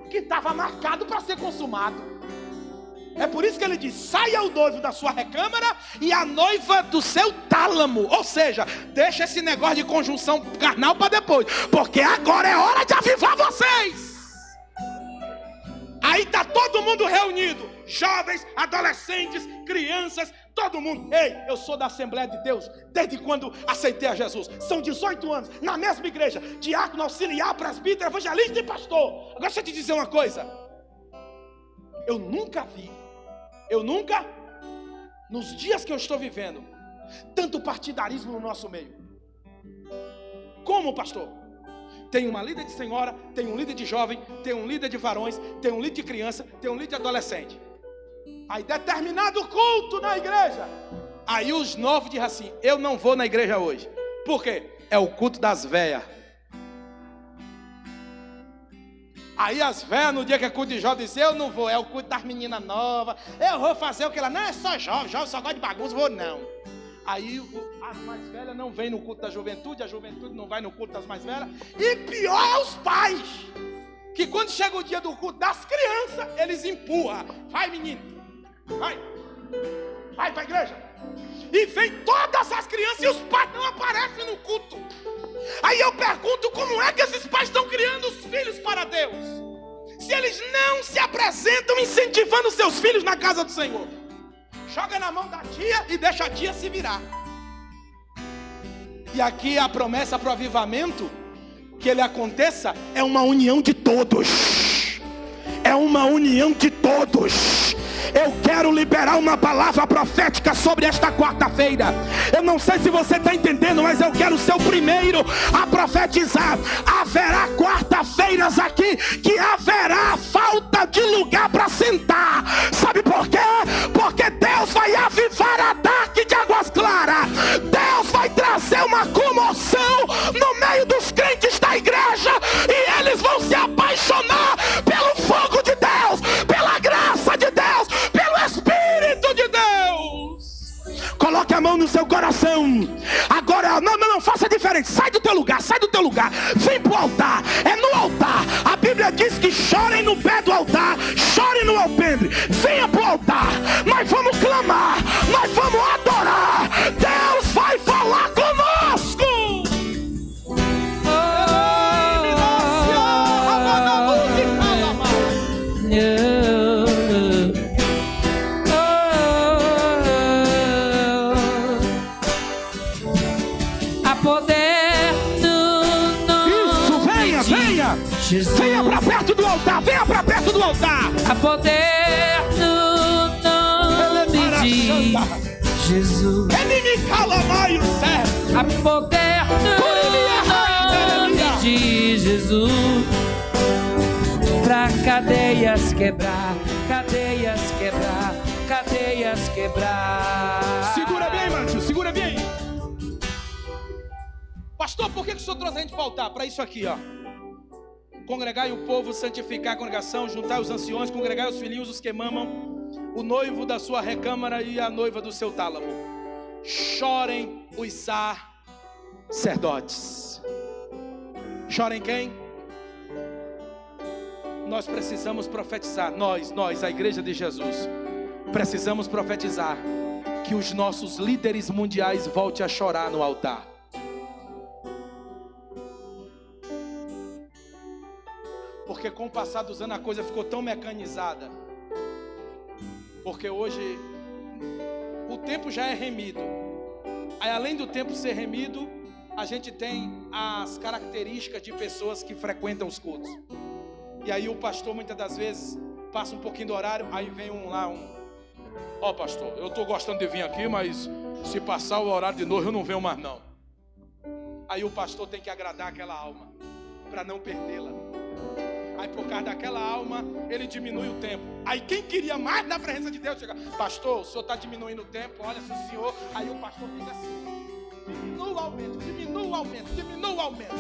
S2: que estava marcado para ser consumado. É por isso que ele diz: saia o noivo da sua recâmara e a noiva do seu tálamo. Ou seja, deixa esse negócio de conjunção carnal para depois, porque agora é hora de avivar vocês. Aí está todo mundo reunido, jovens, adolescentes, crianças, todo mundo. Ei, eu sou da Assembleia de Deus desde quando aceitei a Jesus. São 18 anos, na mesma igreja, diácono, auxiliar, presbítero, evangelista e pastor. Agora deixa eu te dizer uma coisa. Eu nunca, nos dias que eu estou vivendo, tanto partidarismo no nosso meio. Como, pastor? Tem uma líder de senhora, tem um líder de jovem, tem um líder de varões, tem um líder de criança, tem um líder de adolescente. Aí determinado culto na igreja, aí os novos dizem assim: eu não vou na igreja hoje. Por quê? É o culto das véias. Aí as velhas, no dia que é culto de jovem, dizem: eu não vou, é o culto das meninas novas, eu vou fazer o que ela... Não, é só jovem só gosta de bagunça, vou não. Aí as mais velhas não vêm no culto da juventude, a juventude não vai no culto das mais velhas. E pior é os pais, que quando chega o dia do culto das crianças, eles empurram: vai menino, vai para a igreja. E vem todas as crianças e os pais não aparecem no culto. Aí eu pergunto: como é que esses pais estão criando os filhos para Deus, se eles não se apresentam incentivando seus filhos na casa do Senhor? Joga na mão da tia e deixa a tia se virar. E aqui a promessa para o avivamento, que ele aconteça, é uma união de todos. É uma união de todos. Eu quero liberar uma palavra profética sobre esta quarta-feira. Eu não sei se você está entendendo, mas eu quero ser o primeiro a profetizar. Haverá quarta-feiras aqui que haverá falta de lugar para sentar. Sabe por quê? Porque Deus vai avivar a Dark de Águas Claras. Deus vai trazer uma comoção no meio dos crentes da igreja, e eles vão se apaixonar pelo fogo de Deus, pela graça de Deus, pelo Espírito de Deus. Coloque a mão no seu coração. Agora, não, faça diferente. Sai do teu lugar, vem para o altar. É no altar. A Bíblia diz que chorem no pé do altar, chorem no alpendre. Venha para o altar. Nós vamos clamar, nós vamos adorar. Deus vai falar conosco.
S3: Jesus.
S2: Venha para perto do altar, venha para perto do altar.
S3: Há poder no nome de Jesus.
S2: Ele me cala mais o céu.
S3: Há poder no quebrar, cadeias quebrar, cadeias quebrar.
S2: Segura bem, Márcio, segura bem. Pastor, por que o senhor trouxe a gente para o altar? Para isso aqui, ó. Congregai o povo, santificar a congregação, juntar os anciões, congregai os filhinhos, os que mamam, o noivo da sua recâmara e a noiva do seu tálamo. Chorem os sacerdotes. Chorem quem? Nós precisamos profetizar, nós, a igreja de Jesus, precisamos profetizar que os nossos líderes mundiais voltem a chorar no altar. Porque com o passar dos anos a coisa ficou tão mecanizada. Porque hoje o tempo já é remido. Aí, além do tempo ser remido, a gente tem as características de pessoas que frequentam os cultos. E aí o pastor muitas das vezes passa um pouquinho do horário, aí vem ó pastor, eu estou gostando de vir aqui, mas se passar o horário de novo eu não venho mais não. Aí o pastor tem que agradar aquela alma para não perdê-la. Aí por causa daquela alma ele diminui o tempo. Aí quem queria mais na presença de Deus chega: pastor, o senhor está diminuindo o tempo, olha se o senhor. Aí o pastor fica assim: diminua o aumento, diminua o aumento, diminua o aumento.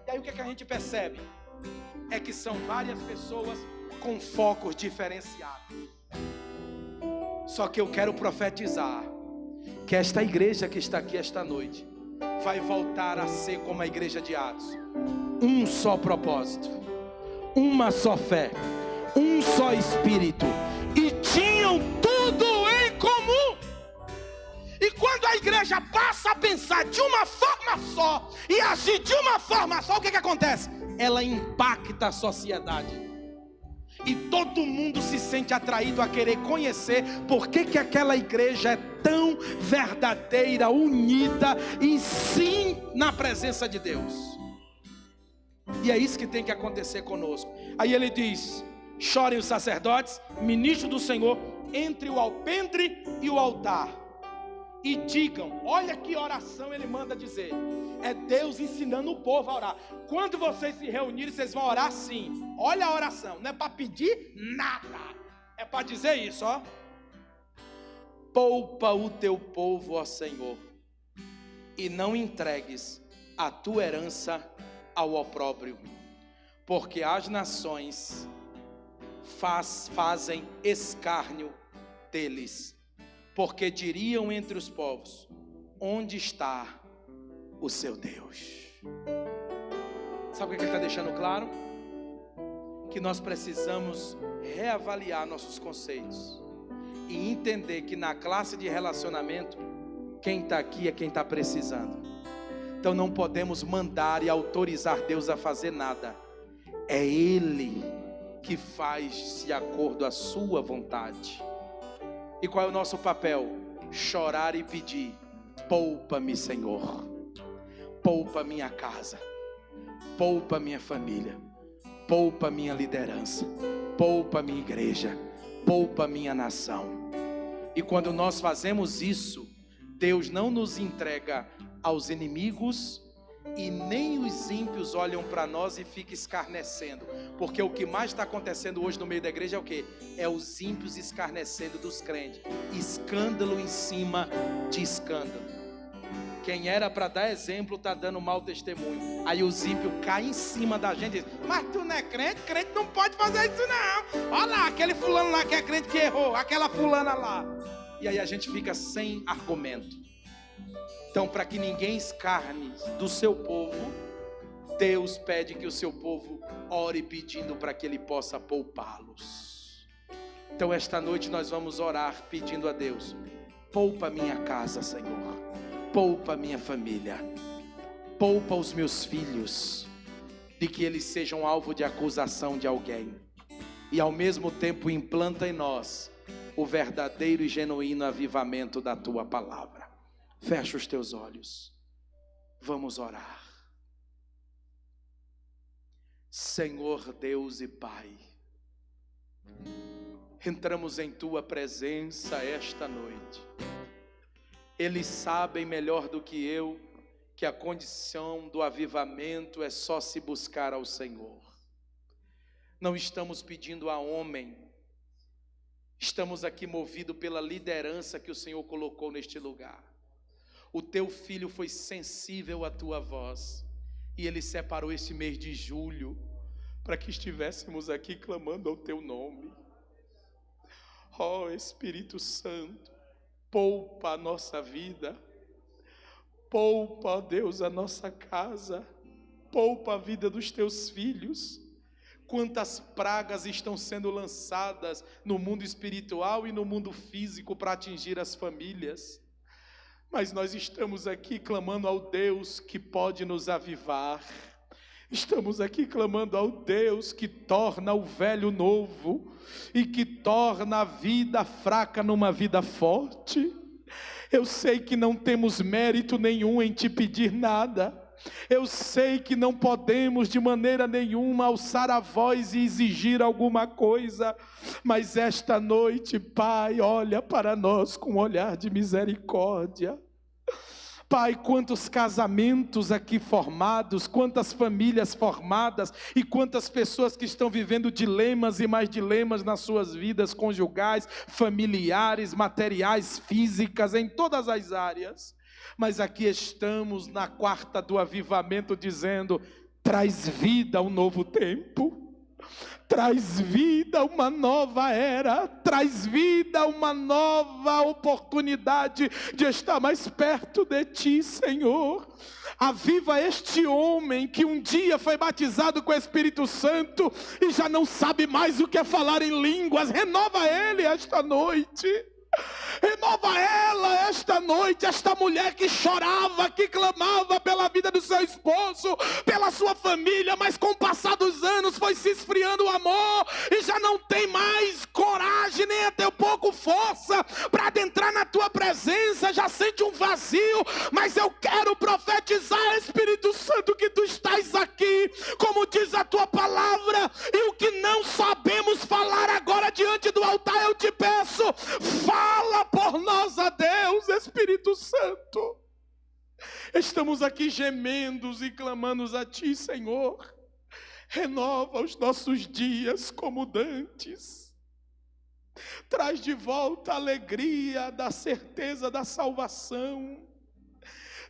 S2: E aí o que a gente percebe? É que são várias pessoas com focos diferenciados. Só que eu quero profetizar que esta igreja que está aqui esta noite vai voltar a ser como a igreja de Atos. Um só propósito, uma só fé, um só espírito, e tinham tudo em comum. E quando a igreja passa a pensar de uma forma só e agir de uma forma só, o que acontece? Ela impacta a sociedade. E todo mundo se sente atraído a querer conhecer por que aquela igreja é tão verdadeira, unida e sim na presença de Deus. E é isso que tem que acontecer conosco. Aí ele diz: chorem os sacerdotes, ministros do Senhor, entre o alpendre e o altar, e digam. Olha que oração ele manda dizer. É Deus ensinando o povo a orar. Quando vocês se reunirem, vocês vão orar assim. Olha a oração, não é para pedir nada, é para dizer isso, ó. Poupa o teu povo, ó Senhor, e não entregues a tua herança ao opróbrio, porque as nações fazem escárnio deles, porque diriam entre os povos: onde está o seu Deus? Sabe o que ele está deixando claro? Que nós precisamos reavaliar nossos conceitos e entender que na classe de relacionamento, quem está aqui é quem está precisando. Então não podemos mandar e autorizar Deus a fazer nada. É Ele que faz de acordo à sua vontade. E qual é o nosso papel? Chorar e pedir: poupa-me, Senhor. Poupa minha casa. Poupa minha família. Poupa minha liderança. Poupa minha igreja. Poupa minha nação. E quando nós fazemos isso, Deus não nos entrega aos inimigos, e nem os ímpios olham para nós e ficam escarnecendo. Porque o que mais está acontecendo hoje no meio da igreja é o quê? É os ímpios escarnecendo dos crentes. Escândalo em cima de escândalo. Quem era para dar exemplo está dando mau testemunho. Aí os ímpios caem em cima da gente e dizem: mas tu não é crente? Crente não pode fazer isso não. Olha lá, aquele fulano lá que é crente que errou, aquela fulana lá. E aí a gente fica sem argumento. Então, para que ninguém escarne do seu povo, Deus pede que o seu povo ore pedindo para que Ele possa poupá-los. Então esta noite nós vamos orar pedindo a Deus: poupa minha casa, Senhor. Poupa minha família. Poupa os meus filhos, de que eles sejam alvo de acusação de alguém. E ao mesmo tempo implanta em nós o verdadeiro e genuíno avivamento da Tua palavra. Fecha os teus olhos. Vamos orar. Senhor Deus e Pai, entramos em Tua presença esta noite. Eles sabem melhor do que eu que a condição do avivamento é só se buscar ao Senhor.
S1: Não estamos pedindo a homem. Estamos aqui movidos pela liderança que o Senhor colocou neste lugar. O teu filho foi sensível à tua voz. E ele separou este mês de julho para que estivéssemos aqui clamando ao teu nome. Ó Espírito Santo, poupa a nossa vida. Poupa, ó Deus, a nossa casa. Poupa a vida dos teus filhos. Quantas pragas estão sendo lançadas no mundo espiritual e no mundo físico para atingir as famílias. Mas nós estamos aqui clamando ao Deus que pode nos avivar. Estamos aqui clamando ao Deus que torna o velho novo e que torna a vida fraca numa vida forte. Eu sei que não temos mérito nenhum em te pedir nada. Eu sei que não podemos de maneira nenhuma alçar a voz e exigir alguma coisa, mas esta noite, Pai, olha para nós com um olhar de misericórdia. Pai, quantos casamentos aqui formados, quantas famílias formadas e quantas pessoas que estão vivendo dilemas e mais dilemas nas suas vidas conjugais, familiares, materiais, físicas, em todas as áreas. Mas aqui estamos na quarta do avivamento dizendo: traz vida a um novo tempo, traz vida a uma nova era, traz vida a uma nova oportunidade de estar mais perto de ti, Senhor. Aviva este homem que um dia foi batizado com o Espírito Santo e já não sabe mais o que é falar em línguas. Renova ele esta noite. Renova ela esta noite, esta mulher que chorava, que clamava pela vida do seu esposo, pela sua família, mas com o passar dos anos foi se esfriando o amor e já não tem mais coragem, nem até pouco força para adentrar na tua presença, já sente um vazio. Mas eu quero profetizar, Espírito Santo, que tu estás aqui, como diz a tua palavra, e o que não sabemos falar agora diante do altar, eu te peço, fala por nós, a Deus, Espírito Santo. Estamos aqui gemendo e clamando a ti, Senhor. Renova os nossos dias como dantes. Traz de volta a alegria da certeza da salvação.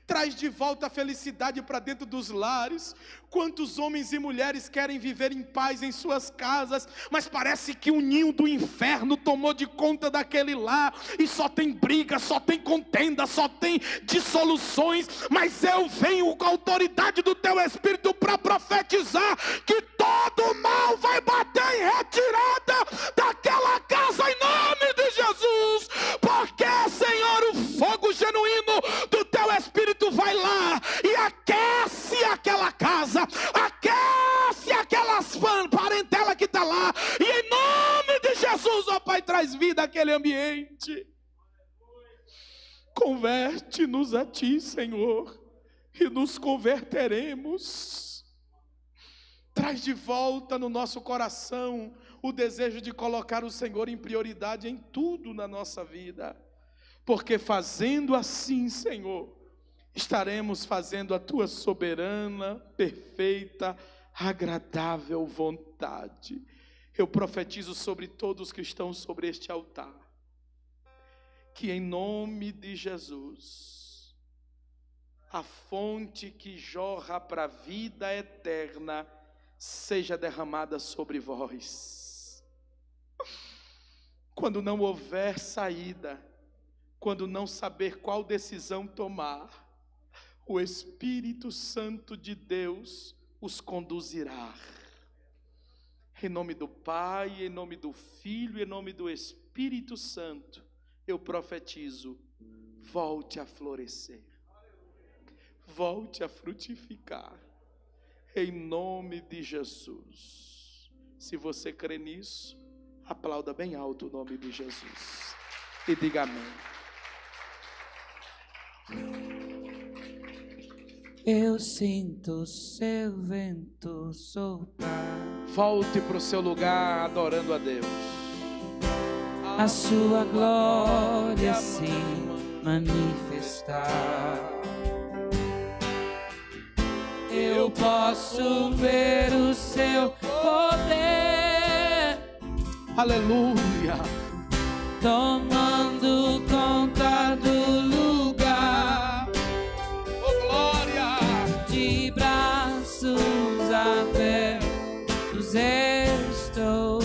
S1: Traz de volta a felicidade para dentro dos lares. Quantos homens e mulheres querem viver em paz em suas casas, mas parece que o ninho do inferno tomou de conta daquele lar, e só tem briga, só tem contenda, só tem dissoluções. Mas eu venho com a autoridade do teu Espírito para profetizar que todo mal vai bater em retirada daquela casa em nome de Jesus, porque, Senhor, o fogo genuíno do teu Espírito vai lá e aquece aquela casa, aquece aquelas parentela que está lá, e em nome de Jesus, ó Pai, traz vida àquele ambiente. Converte-nos a ti, Senhor, e nos converteremos. Traz de volta no nosso coração o desejo de colocar o Senhor em prioridade em tudo na nossa vida, porque fazendo assim, Senhor, estaremos fazendo a tua soberana, perfeita, agradável vontade. Eu profetizo sobre todos que estão sobre este altar, que em nome de Jesus, a fonte que jorra para a vida eterna seja derramada sobre vós. Quando não houver saída, quando não saber qual decisão tomar, o Espírito Santo de Deus os conduzirá. Em nome do Pai, em nome do Filho, em nome do Espírito Santo, eu profetizo: volte a florescer, volte a frutificar, em nome de Jesus. Se você crê nisso, aplauda bem alto o nome de Jesus e diga amém.
S3: Eu sinto seu vento soprar.
S1: Volte para o seu lugar adorando a Deus.
S3: A sua glória se manifestar. Eu posso ver o seu poder.
S1: Aleluia.
S3: tomando conta do lugar.
S2: Oh, glória.
S3: De braços abertos estou,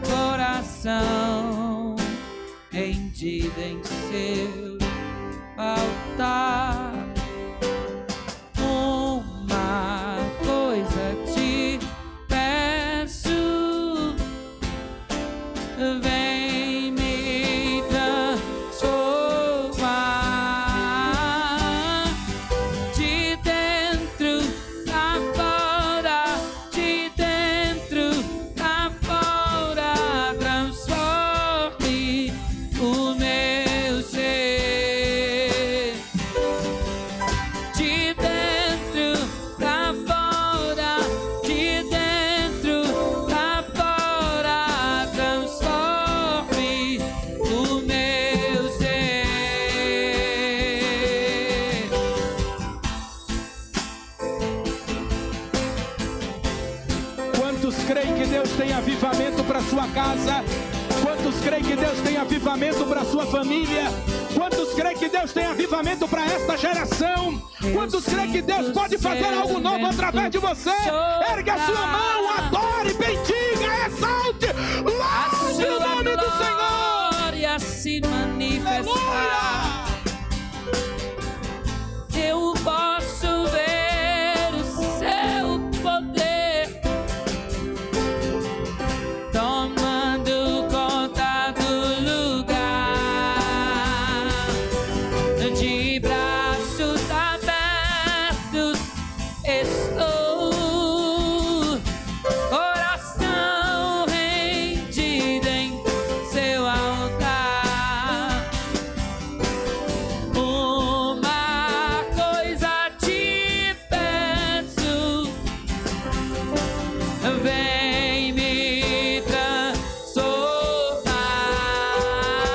S3: coração rendido em seu altar. Uma coisa te peço, vem me transformar de dentro pra fora, de dentro pra fora, transforme o meu ser. De dentro pra fora, de dentro pra fora, transforme o meu ser.
S1: Quantos creem que Deus tem avivamento para sua casa? Quantos creem que Deus tem avivamento para sua família? Quantos creem que Deus tem avivamento para esta geração? Quantos creem que Deus pode fazer algo novo através de você? Ergue a sua mão, adore, bendiga, exalte, louve o nome do Senhor.
S3: Glória se manifestar. Eu posso ver o seu poder tomando conta do lugar. De braços abertos estou, coração rendido em seu altar. Uma coisa te peço, vem me transformar.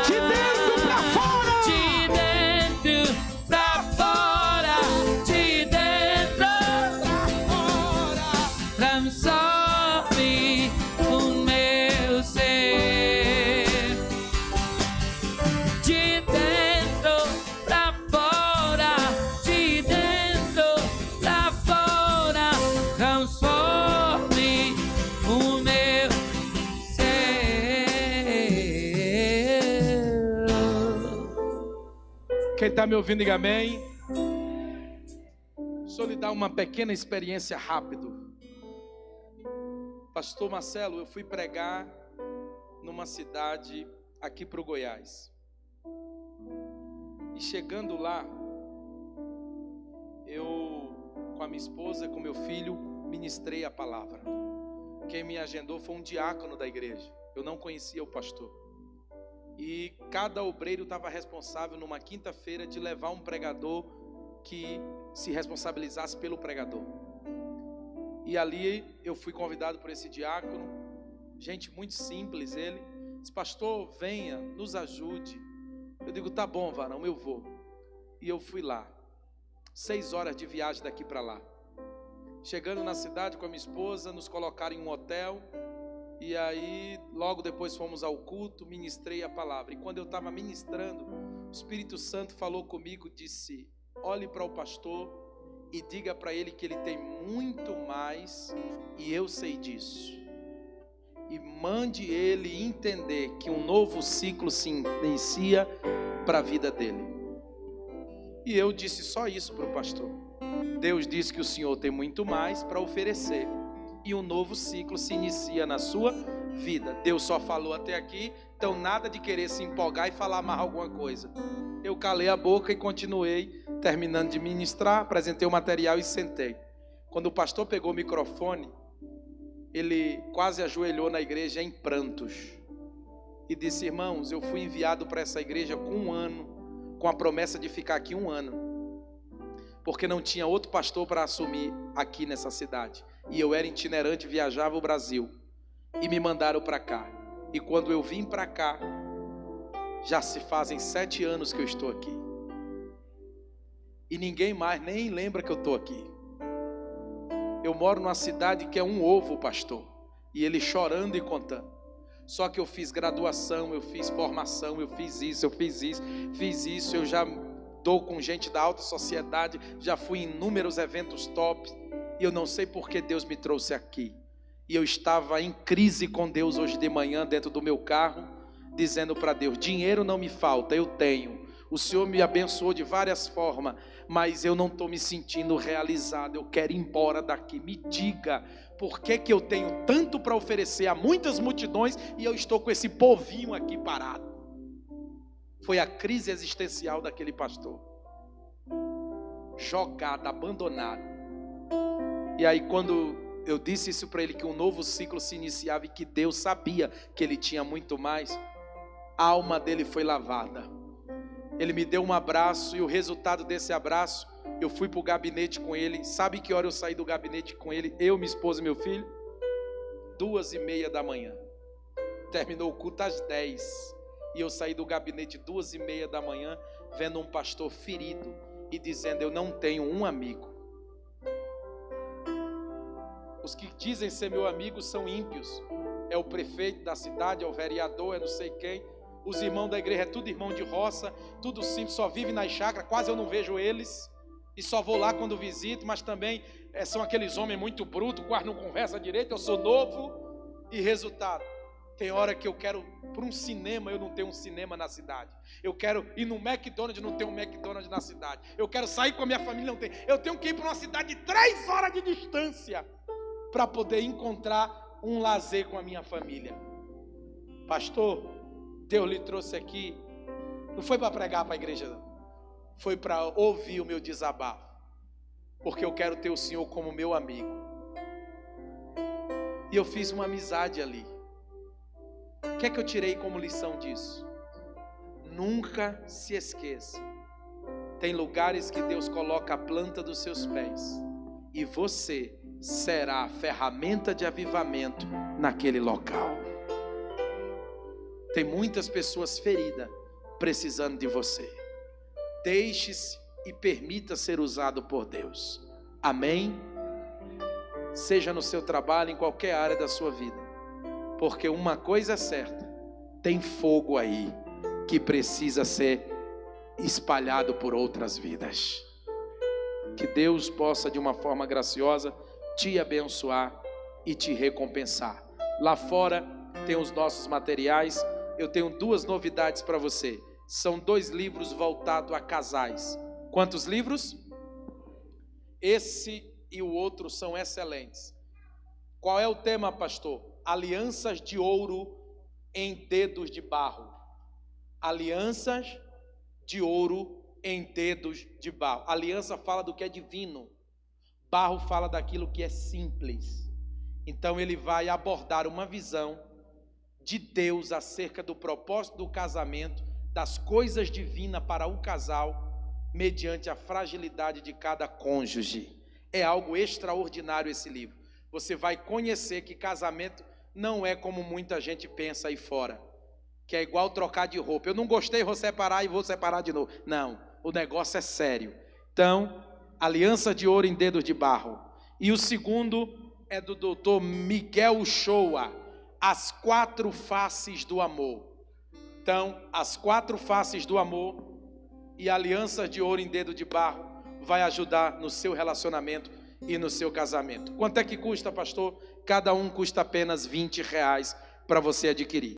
S1: De dentro pra fora.
S3: De dentro pra fora, de dentro pra fora, transforme o meu ser. De dentro pra fora, de dentro pra fora, transforme o meu ser.
S1: Quem está me ouvindo, diga amém. Deixa eu lhe dar uma pequena experiência rápido. Pastor Marcelo, eu fui pregar numa cidade aqui para o Goiás. E chegando lá, eu com a minha esposa, com meu filho, ministrei a palavra. Quem me agendou foi um diácono da igreja. Eu não conhecia o pastor. E cada obreiro estava responsável numa quinta-feira de levar um pregador que se responsabilizasse pelo pregador. E ali eu fui convidado por esse diácono, gente muito simples, ele disse: pastor, venha, nos ajude. Eu digo: tá bom, varão, eu vou. E eu fui lá, 6 horas de viagem daqui para lá. Chegando na cidade com a minha esposa, nos colocaram em um hotel. E aí, logo depois fomos ao culto, ministrei a palavra. E quando eu estava ministrando, o Espírito Santo falou comigo, disse: olhe para o pastor e diga para ele que ele tem muito mais, e eu sei disso. E mande ele entender que um novo ciclo se inicia para a vida dele. E eu disse só isso para o pastor. Deus disse que o Senhor tem muito mais para oferecer. E um novo ciclo se inicia na sua vida. Deus só falou até aqui, então nada de querer se empolgar e falar mais alguma coisa. Eu calei a boca e continuei, terminando de ministrar, apresentei o material e sentei. Quando o pastor pegou o microfone, ele quase ajoelhou na igreja em prantos e disse: irmãos, eu fui enviado para essa igreja com 1 ano, com a promessa de ficar aqui 1 ano, porque não tinha outro pastor para assumir aqui nessa cidade. E eu era itinerante, viajava o Brasil. E me mandaram para cá. E quando eu vim para cá, já se fazem 7 anos que eu estou aqui. E ninguém mais nem lembra que eu estou aqui. Eu moro numa cidade que é um ovo, pastor. E ele chorando e contando. Só que eu fiz graduação, eu fiz formação, eu fiz isso, eu já dou com gente da alta sociedade, já fui em inúmeros eventos top, e eu não sei por que Deus me trouxe aqui. E eu estava em crise com Deus hoje de manhã, dentro do meu carro, dizendo para Deus: dinheiro não me falta, eu tenho. O Senhor me abençoou de várias formas, mas eu não estou me sentindo realizado, eu quero ir embora daqui. Me diga, por que eu tenho tanto para oferecer a muitas multidões e eu estou com esse povinho aqui parado? Foi a crise existencial daquele pastor. Jogado, abandonado. E aí quando eu disse isso para ele, que um novo ciclo se iniciava e que Deus sabia que ele tinha muito mais, a alma dele foi lavada. Ele me deu um abraço e o resultado desse abraço, eu fui para o gabinete com ele. Sabe que hora eu saí do gabinete com ele? Eu, minha esposa e meu filho? 2:30 da manhã. Terminou o culto às 10. E eu saí do gabinete 2:30 da manhã, vendo um pastor ferido e dizendo: eu não tenho um amigo. Os que dizem ser meu amigo são ímpios. É o prefeito da cidade, é o vereador, é não sei quem. Os irmãos da igreja é tudo irmão de roça, tudo simples, só vive nas chácaras, quase eu não vejo eles. E só vou lá quando visito, mas também são aqueles homens muito brutos, quase não conversa direito, eu sou novo. E resultado, tem hora que eu quero para um cinema, eu não tenho um cinema na cidade. Eu quero ir no McDonald's, não tem um McDonald's na cidade. Eu quero sair com a minha família, não tem. Eu tenho que ir para uma cidade de 3 horas de distância para poder encontrar um lazer com a minha família. Pastor, Deus lhe trouxe aqui, não foi para pregar para a igreja, não. Foi para ouvir o meu desabafo, porque eu quero ter o Senhor como meu amigo. E eu fiz uma amizade ali. O que é que eu tirei como lição disso? Nunca se esqueça, tem lugares que Deus coloca a planta dos seus pés, e você será a ferramenta de avivamento naquele local. Tem muitas pessoas feridas precisando de você. Deixe-se e permita ser usado por Deus. Amém? Seja no seu trabalho, em qualquer área da sua vida. Porque uma coisa é certa, tem fogo aí que precisa ser espalhado por outras vidas. Que Deus possa, de uma forma graciosa, te abençoar e te recompensar. Lá fora tem os nossos materiais. Eu tenho 2 novidades para você. São 2 livros voltados a casais. Quantos livros? Esse e o outro são excelentes. Qual é o tema, pastor? Alianças de ouro em dedos de barro. Alianças de ouro em dedos de barro. Aliança fala do que é divino. Barro fala daquilo que é simples. Então ele vai abordar uma visão de Deus acerca do propósito do casamento, das coisas divinas para o casal, mediante a fragilidade de cada cônjuge. É algo extraordinário esse livro. Você vai conhecer que casamento não é como muita gente pensa aí fora, que é igual trocar de roupa. Eu não gostei, vou separar e vou separar de novo. Não, o negócio é sério. Então, aliança de ouro em dedos de barro. E o segundo é do Dr. Miguel Uchoa, As 4 Faces do Amor. Então, as 4 faces do amor e a aliança de ouro em dedo de barro vai ajudar no seu relacionamento e no seu casamento. Quanto é que custa, pastor? Cada um custa apenas R$20 para você adquirir.